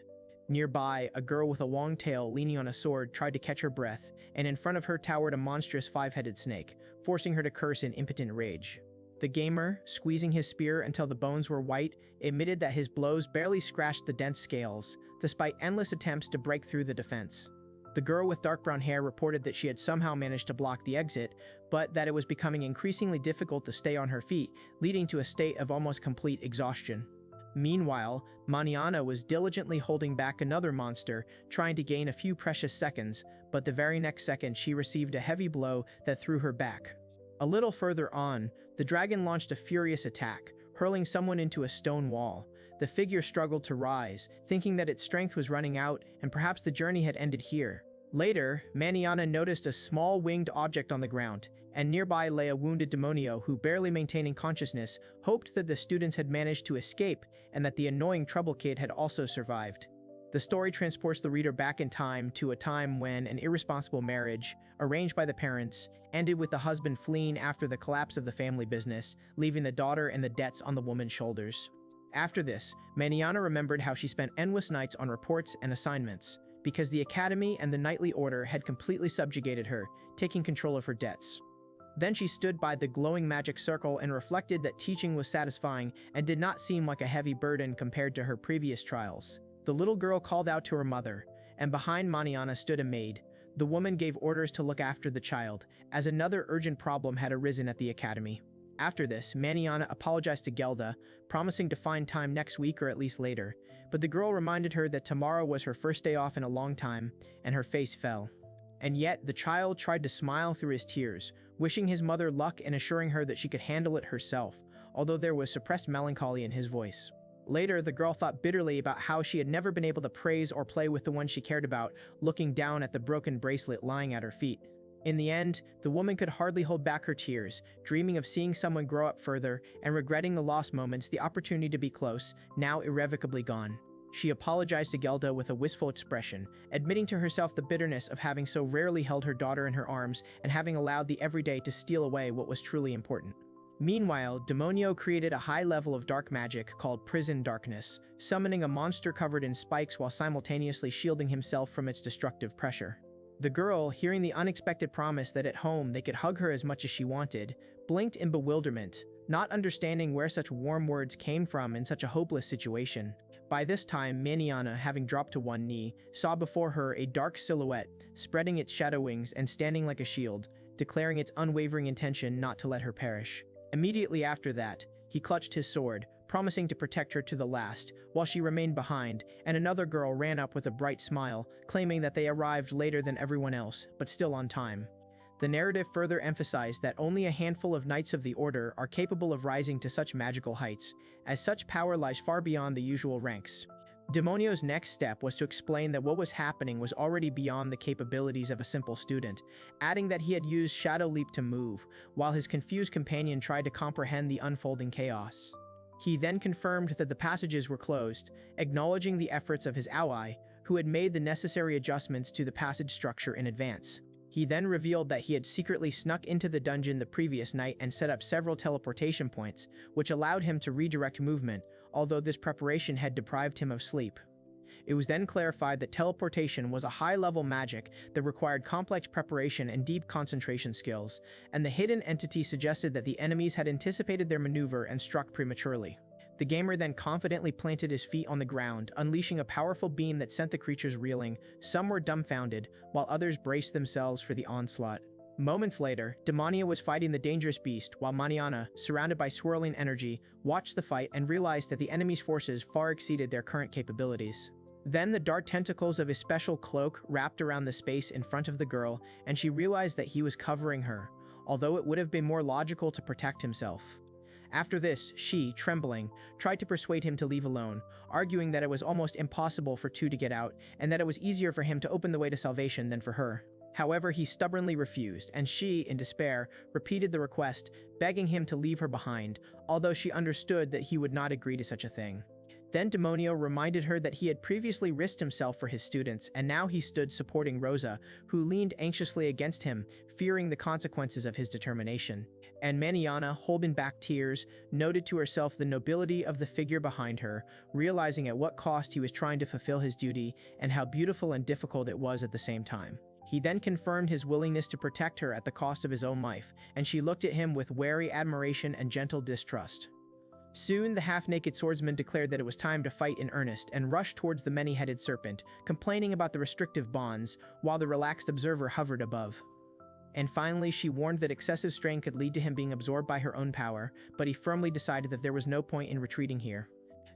Speaker 1: Nearby, a girl with a long tail leaning on a sword tried to catch her breath, and in front of her towered a monstrous five-headed snake, forcing her to curse in impotent rage. The gamer, squeezing his spear until the bones were white, admitted that his blows barely scratched the dense scales, despite endless attempts to break through the defense. The girl with dark brown hair reported that she had somehow managed to block the exit, but that it was becoming increasingly difficult to stay on her feet, leading to a state of almost complete exhaustion. Meanwhile, Manhwa was diligently holding back another monster, trying to gain a few precious seconds, but the very next second she received a heavy blow that threw her back. A little further on, the dragon launched a furious attack, hurling someone into a stone wall. The figure struggled to rise, thinking that its strength was running out and perhaps the journey had ended here. Later, Manhwa noticed a small winged object on the ground, and nearby lay a wounded demonio who, barely maintaining consciousness, hoped that the students had managed to escape and that the annoying trouble kid had also survived. The story transports the reader back in time to a time when an irresponsible marriage, arranged by the parents, ended with the husband fleeing after the collapse of the family business, leaving the daughter and the debts on the woman's shoulders. After this, Manhwa remembered how she spent endless nights on reports and assignments, because the academy and the knightly order had completely subjugated her, taking control of her debts. Then she stood by the glowing magic circle and reflected that teaching was satisfying and did not seem like a heavy burden compared to her previous trials. The little girl called out to her mother, and behind Manhwa stood a maid. The woman gave orders to look after the child, as another urgent problem had arisen at the academy. After this, Manhwa apologized to Gelda, promising to find time next week or at least later, but the girl reminded her that tomorrow was her first day off in a long time, and her face fell. And yet, the child tried to smile through his tears, wishing his mother luck and assuring her that she could handle it herself, although there was suppressed melancholy in his voice. Later, the girl thought bitterly about how she had never been able to praise or play with the one she cared about, looking down at the broken bracelet lying at her feet. In the end, the woman could hardly hold back her tears, dreaming of seeing someone grow up further and regretting the lost moments, the opportunity to be close, now irrevocably gone. She apologized to Gelda with a wistful expression, admitting to herself the bitterness of having so rarely held her daughter in her arms and having allowed the everyday to steal away what was truly important. Meanwhile, Demonio created a high level of dark magic called Prison Darkness, summoning a monster covered in spikes while simultaneously shielding himself from its destructive pressure. The girl, hearing the unexpected promise that at home they could hug her as much as she wanted, blinked in bewilderment, not understanding where such warm words came from in such a hopeless situation. By this time, Manhwa, having dropped to one knee, saw before her a dark silhouette, spreading its shadow wings and standing like a shield, declaring its unwavering intention not to let her perish. Immediately after that, he clutched his sword, promising to protect her to the last, while she remained behind, and another girl ran up with a bright smile, claiming that they arrived later than everyone else, but still on time. The narrative further emphasized that only a handful of Knights of the Order are capable of rising to such magical heights, as such power lies far beyond the usual ranks. Demonio's next step was to explain that what was happening was already beyond the capabilities of a simple student, adding that he had used Shadow Leap to move, while his confused companion tried to comprehend the unfolding chaos. He then confirmed that the passages were closed, acknowledging the efforts of his ally, who had made the necessary adjustments to the passage structure in advance. He then revealed that he had secretly snuck into the dungeon the previous night and set up several teleportation points, which allowed him to redirect movement, although this preparation had deprived him of sleep. It was then clarified that teleportation was a high-level magic that required complex preparation and deep concentration skills, and the hidden entity suggested that the enemies had anticipated their maneuver and struck prematurely. The gamer then confidently planted his feet on the ground, unleashing a powerful beam that sent the creatures reeling. Some were dumbfounded, while others braced themselves for the onslaught. Moments later, Demonia was fighting the dangerous beast, while Manhwa, surrounded by swirling energy, watched the fight and realized that the enemy's forces far exceeded their current capabilities. Then the dark tentacles of his special cloak wrapped around the space in front of the girl, and she realized that he was covering her, although it would have been more logical to protect himself. After this, she, trembling, tried to persuade him to leave alone, arguing that it was almost impossible for two to get out, and that it was easier for him to open the way to salvation than for her. However, he stubbornly refused, and she, in despair, repeated the request, begging him to leave her behind, although she understood that he would not agree to such a thing. Then Demonio reminded her that he had previously risked himself for his students, and now he stood supporting Rosa, who leaned anxiously against him, fearing the consequences of his determination. And Maniana, holding back tears, noted to herself the nobility of the figure behind her, realizing at what cost he was trying to fulfill his duty, and how beautiful and difficult it was at the same time. He then confirmed his willingness to protect her at the cost of his own life, and she looked at him with wary admiration and gentle distrust. Soon, the half-naked swordsman declared that it was time to fight in earnest and rushed towards the many-headed serpent, complaining about the restrictive bonds, while the relaxed observer hovered above. And finally, she warned that excessive strain could lead to him being absorbed by her own power, but he firmly decided that there was no point in retreating here.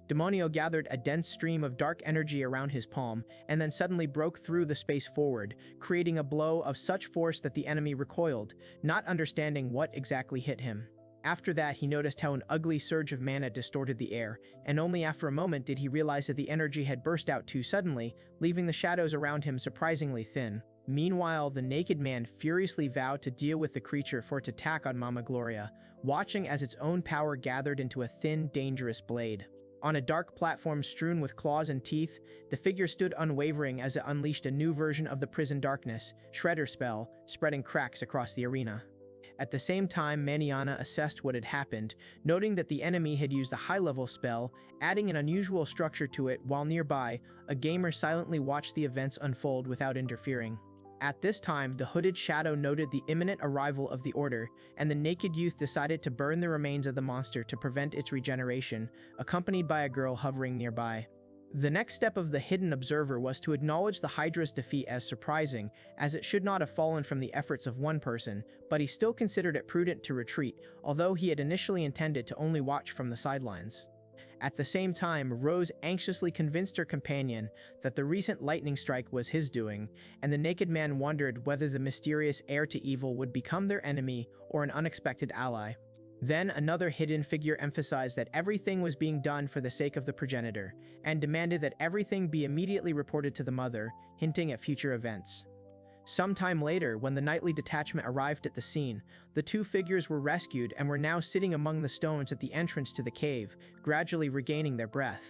Speaker 1: Demonio gathered a dense stream of dark energy around his palm, and then suddenly broke through the space forward, creating a blow of such force that the enemy recoiled, not understanding what exactly hit him. After that, he noticed how an ugly surge of mana distorted the air, and only after a moment did he realize that the energy had burst out too suddenly, leaving the shadows around him surprisingly thin. Meanwhile, the naked man furiously vowed to deal with the creature for its attack on Mama Gloria, watching as its own power gathered into a thin, dangerous blade. On a dark platform strewn with claws and teeth, the figure stood unwavering as it unleashed a new version of the prison darkness, Shredder spell, spreading cracks across the arena. At the same time, Maniana assessed what had happened, noting that the enemy had used a high-level spell, adding an unusual structure to it, while nearby, a gamer silently watched the events unfold without interfering. At this time, the hooded shadow noted the imminent arrival of the Order, and the naked youth decided to burn the remains of the monster to prevent its regeneration, accompanied by a girl hovering nearby. The next step of the hidden observer was to acknowledge the Hydra's defeat as surprising, as it should not have fallen from the efforts of one person, but he still considered it prudent to retreat, although he had initially intended to only watch from the sidelines. At the same time, Rose anxiously convinced her companion that the recent lightning strike was his doing, and the naked man wondered whether the mysterious heir to evil would become their enemy or an unexpected ally. Then another hidden figure emphasized that everything was being done for the sake of the progenitor, and demanded that everything be immediately reported to the mother, hinting at future events. Sometime later, when the nightly detachment arrived at the scene, the two figures were rescued and were now sitting among the stones at the entrance to the cave, gradually regaining their breath.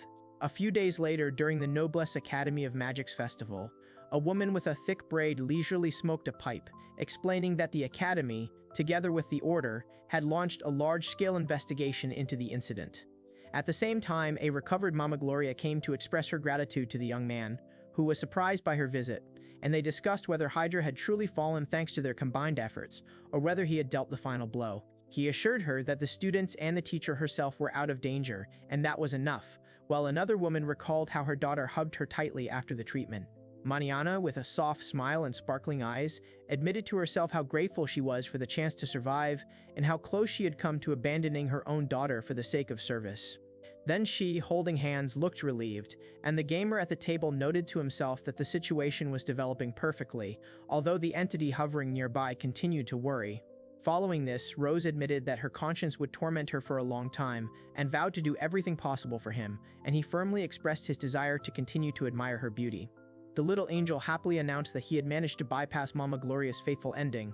Speaker 1: A few days later, during the Noblesse Academy of Magic's festival, a woman with a thick braid leisurely smoked a pipe, explaining that the Academy, together with the Order, had launched a large-scale investigation into the incident. At the same time, a recovered Mama Gloria came to express her gratitude to the young man, who was surprised by her visit, and they discussed whether Hydra had truly fallen thanks to their combined efforts, or whether he had dealt the final blow. He assured her that the students and the teacher herself were out of danger, and that was enough, while another woman recalled how her daughter hugged her tightly after the treatment. Maniana, with a soft smile and sparkling eyes, admitted to herself how grateful she was for the chance to survive, and how close she had come to abandoning her own daughter for the sake of service. Then she, holding hands, looked relieved, and the gamer at the table noted to himself that the situation was developing perfectly, although the entity hovering nearby continued to worry. Following this, Rose admitted that her conscience would torment her for a long time, and vowed to do everything possible for him, and he firmly expressed his desire to continue to admire her beauty. The little angel happily announced that he had managed to bypass Mama Gloria's fateful ending,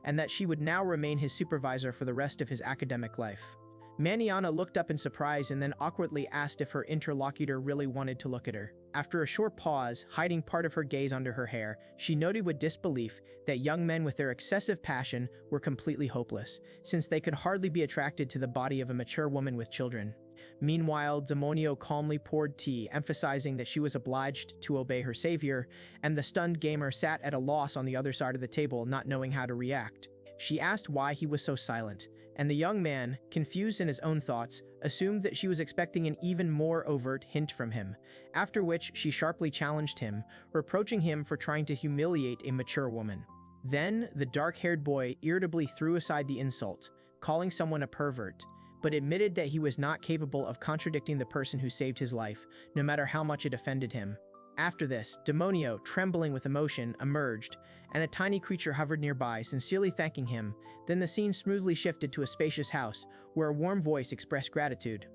Speaker 1: and that she would now remain his supervisor for the rest of his academic life. Maniana looked up in surprise and then awkwardly asked if her interlocutor really wanted to look at her. After a short pause, hiding part of her gaze under her hair, she noted with disbelief that young men with their excessive passion were completely hopeless, since they could hardly be attracted to the body of a mature woman with children. Meanwhile, Demonio calmly poured tea, emphasizing that she was obliged to obey her savior, and the stunned gamer sat at a loss on the other side of the table, not knowing how to react. She asked why he was so silent, and the young man, confused in his own thoughts, assumed that she was expecting an even more overt hint from him, after which she sharply challenged him, reproaching him for trying to humiliate a mature woman. Then, the dark-haired boy irritably threw aside the insult, calling someone a pervert, but admitted that he was not capable of contradicting the person who saved his life, no matter how much it offended him. After this, Demonio, trembling with emotion, emerged, and a tiny creature hovered nearby, sincerely thanking him. Then the scene smoothly shifted to a spacious house, where a warm voice expressed gratitude.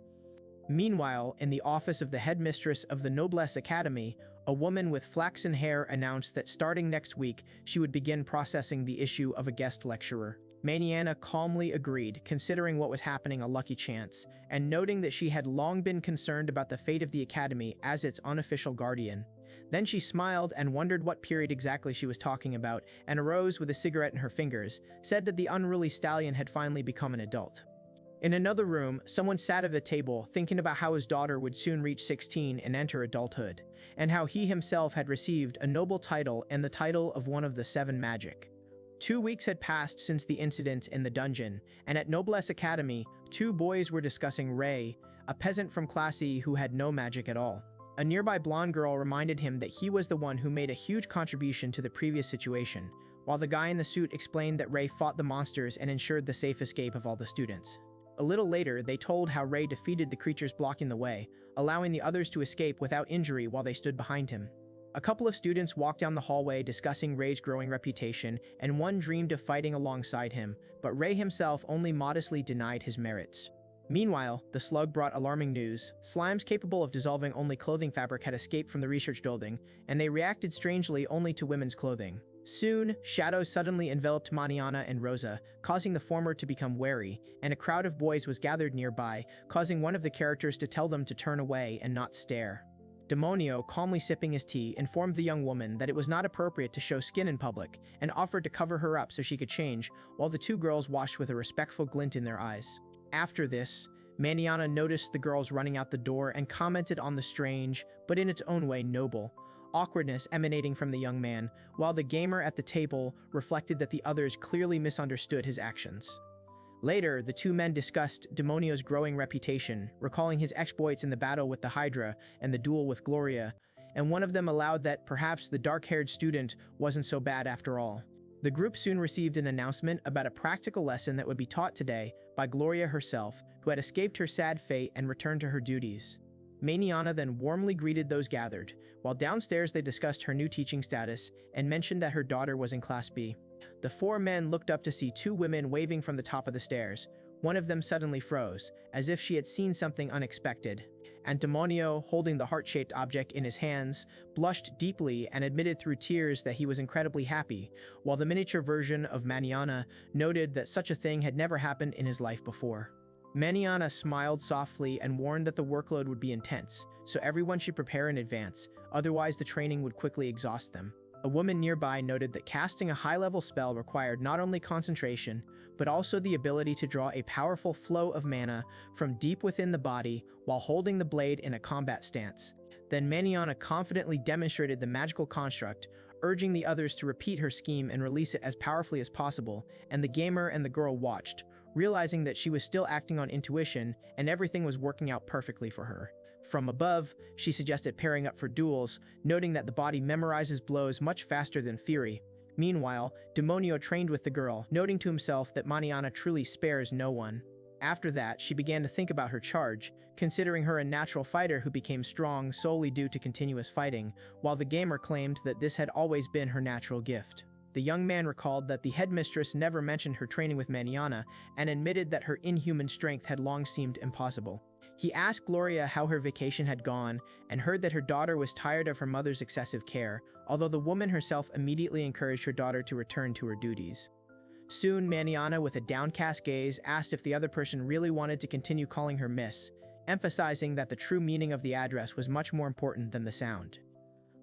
Speaker 1: Meanwhile, in the office of the headmistress of the Noblesse Academy, a woman with flaxen hair announced that starting next week, she would begin processing the issue of a guest lecturer. Maniana calmly agreed, considering what was happening a lucky chance, and noting that she had long been concerned about the fate of the academy as its unofficial guardian. Then she smiled and wondered what period exactly she was talking about, and arose with a cigarette in her fingers, said that the unruly stallion had finally become an adult. In another room, someone sat at a table thinking about how his daughter would soon reach 16 and enter adulthood, and how he himself had received a noble title and the title of one of the 7 magic. 2 weeks had passed since the incident in the dungeon, and at Noblesse Academy, 2 boys were discussing Ray, a peasant from Class E who had no magic at all. A nearby blonde girl reminded him that he was the one who made a huge contribution to the previous situation, while the guy in the suit explained that Ray fought the monsters and ensured the safe escape of all the students. A little later, they told how Ray defeated the creatures blocking the way, allowing the others to escape without injury while they stood behind him. A couple of students walked down the hallway discussing Ray's growing reputation, and one dreamed of fighting alongside him, but Ray himself only modestly denied his merits. Meanwhile, the slug brought alarming news. Slimes capable of dissolving only clothing fabric had escaped from the research building, and they reacted strangely only to women's clothing. Soon, shadows suddenly enveloped Maniana and Rosa, causing the former to become wary, and a crowd of boys was gathered nearby, causing one of the characters to tell them to turn away and not stare. Demonio, calmly sipping his tea, informed the young woman that it was not appropriate to show skin in public, and offered to cover her up so she could change, while the 2 girls watched with a respectful glint in their eyes. After this, Maniana noticed the girls running out the door and commented on the strange, but in its own way noble, awkwardness emanating from the young man, while the gamer at the table reflected that the others clearly misunderstood his actions. Later, the 2 men discussed Demonio's growing reputation, recalling his exploits in the battle with the Hydra and the duel with Gloria, and one of them allowed that perhaps the dark-haired student wasn't so bad after all. The group soon received an announcement about a practical lesson that would be taught today by Gloria herself, who had escaped her sad fate and returned to her duties. Maniana then warmly greeted those gathered, while downstairs they discussed her new teaching status and mentioned that her daughter was in Class B. The 4 men looked up to see 2 women waving from the top of the stairs. One of them suddenly froze, as if she had seen something unexpected, and Demonio, holding the heart-shaped object in his hands, blushed deeply and admitted through tears that he was incredibly happy, while the miniature version of Maniana noted that such a thing had never happened in his life before. Maniana smiled softly and warned that the workload would be intense, so everyone should prepare in advance, otherwise the training would quickly exhaust them. A woman nearby noted that casting a high-level spell required not only concentration, but also the ability to draw a powerful flow of mana from deep within the body while holding the blade in a combat stance. Then Maniana confidently demonstrated the magical construct, urging the others to repeat her scheme and release it as powerfully as possible, and the gamer and the girl watched, realizing that she was still acting on intuition and everything was working out perfectly for her. From above, she suggested pairing up for duels, noting that the body memorizes blows much faster than fury. Meanwhile, Demonio trained with the girl, noting to himself that Maniana truly spares no one. After that, she began to think about her charge, considering her a natural fighter who became strong solely due to continuous fighting, while the gamer claimed that this had always been her natural gift. The young man recalled that the headmistress never mentioned her training with Maniana and admitted that her inhuman strength had long seemed impossible. He asked Gloria how her vacation had gone and heard that her daughter was tired of her mother's excessive care, although the woman herself immediately encouraged her daughter to return to her duties. Soon, Maniana, with a downcast gaze, asked if the other person really wanted to continue calling her Miss, emphasizing that the true meaning of the address was much more important than the sound.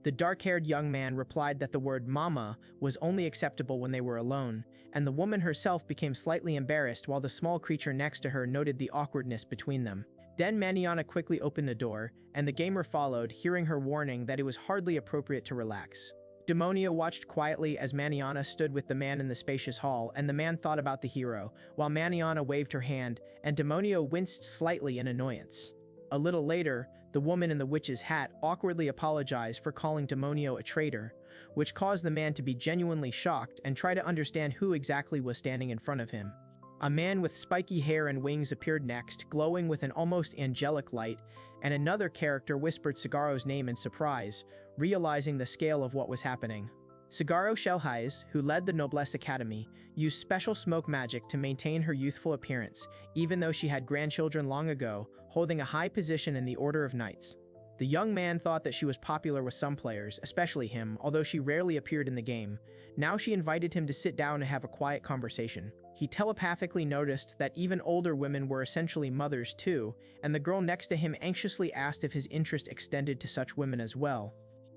Speaker 1: The dark-haired young man replied that the word mama was only acceptable when they were alone, and the woman herself became slightly embarrassed while the small creature next to her noted the awkwardness between them. Then Maniana quickly opened the door, and the gamer followed, hearing her warning that it was hardly appropriate to relax. Demonio watched quietly as Maniana stood with the man in the spacious hall, and the man thought about the hero, while Maniana waved her hand, and Demonio winced slightly in annoyance. A little later, the woman in the witch's hat awkwardly apologized for calling Demonio a traitor, which caused the man to be genuinely shocked and try to understand who exactly was standing in front of him. A man with spiky hair and wings appeared next, glowing with an almost angelic light, and another character whispered Sagaro's name in surprise, realizing the scale of what was happening. Sagaro Shelhais, who led the Noblesse Academy, used special smoke magic to maintain her youthful appearance, even though she had grandchildren long ago, holding a high position in the Order of Knights. The young man thought that she was popular with some players, especially him, although she rarely appeared in the game. Now she invited him to sit down and have a quiet conversation. He telepathically noticed that even older women were essentially mothers too, and the girl next to him anxiously asked if his interest extended to such women as well.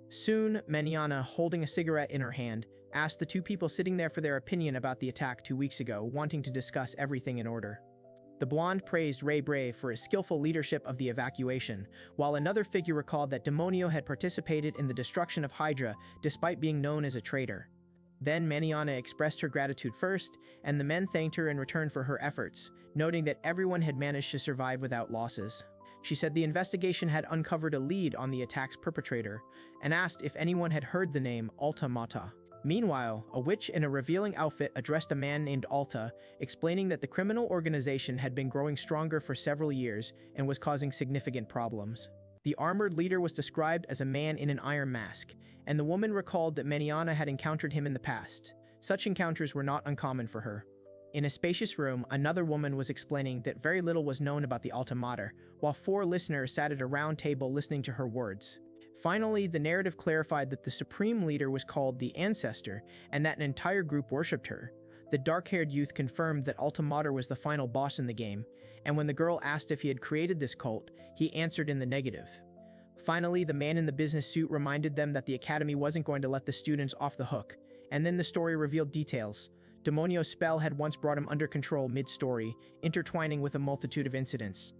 Speaker 1: Soon, Maniana, holding a cigarette in her hand, asked the two people sitting there for their opinion about the attack 2 weeks ago, wanting to discuss everything in order. The blonde praised Ray Brave for his skillful leadership of the evacuation, while another figure recalled that Demonio had participated in the destruction of Hydra despite being known as a traitor. Then Maniana expressed her gratitude first, and the men thanked her in return for her efforts, noting that everyone had managed to survive without losses. She said the investigation had uncovered a lead on the attack's perpetrator, and asked if anyone had heard the name Alta Mata. Meanwhile, a witch in a revealing outfit addressed a man named Alta, explaining that the criminal organization had been growing stronger for several years and was causing significant problems. The armored leader was described as a man in an iron mask, and the woman recalled that Maniana had encountered him in the past. Such encounters were not uncommon for her. In a spacious room, another woman was explaining that very little was known about the Alta Mater, while 4 listeners sat at a round table listening to her words. Finally, the narrative clarified that the supreme leader was called the Ancestor, and that an entire group worshipped her. The dark-haired youth confirmed that Alta Mater was the final boss in the game, and when the girl asked if he had created this cult, he answered in the negative. Finally, the man in the business suit reminded them that the academy wasn't going to let the students off the hook, and then the story revealed details. Demonio's spell had once brought him under control mid-story, intertwining with a multitude of incidents.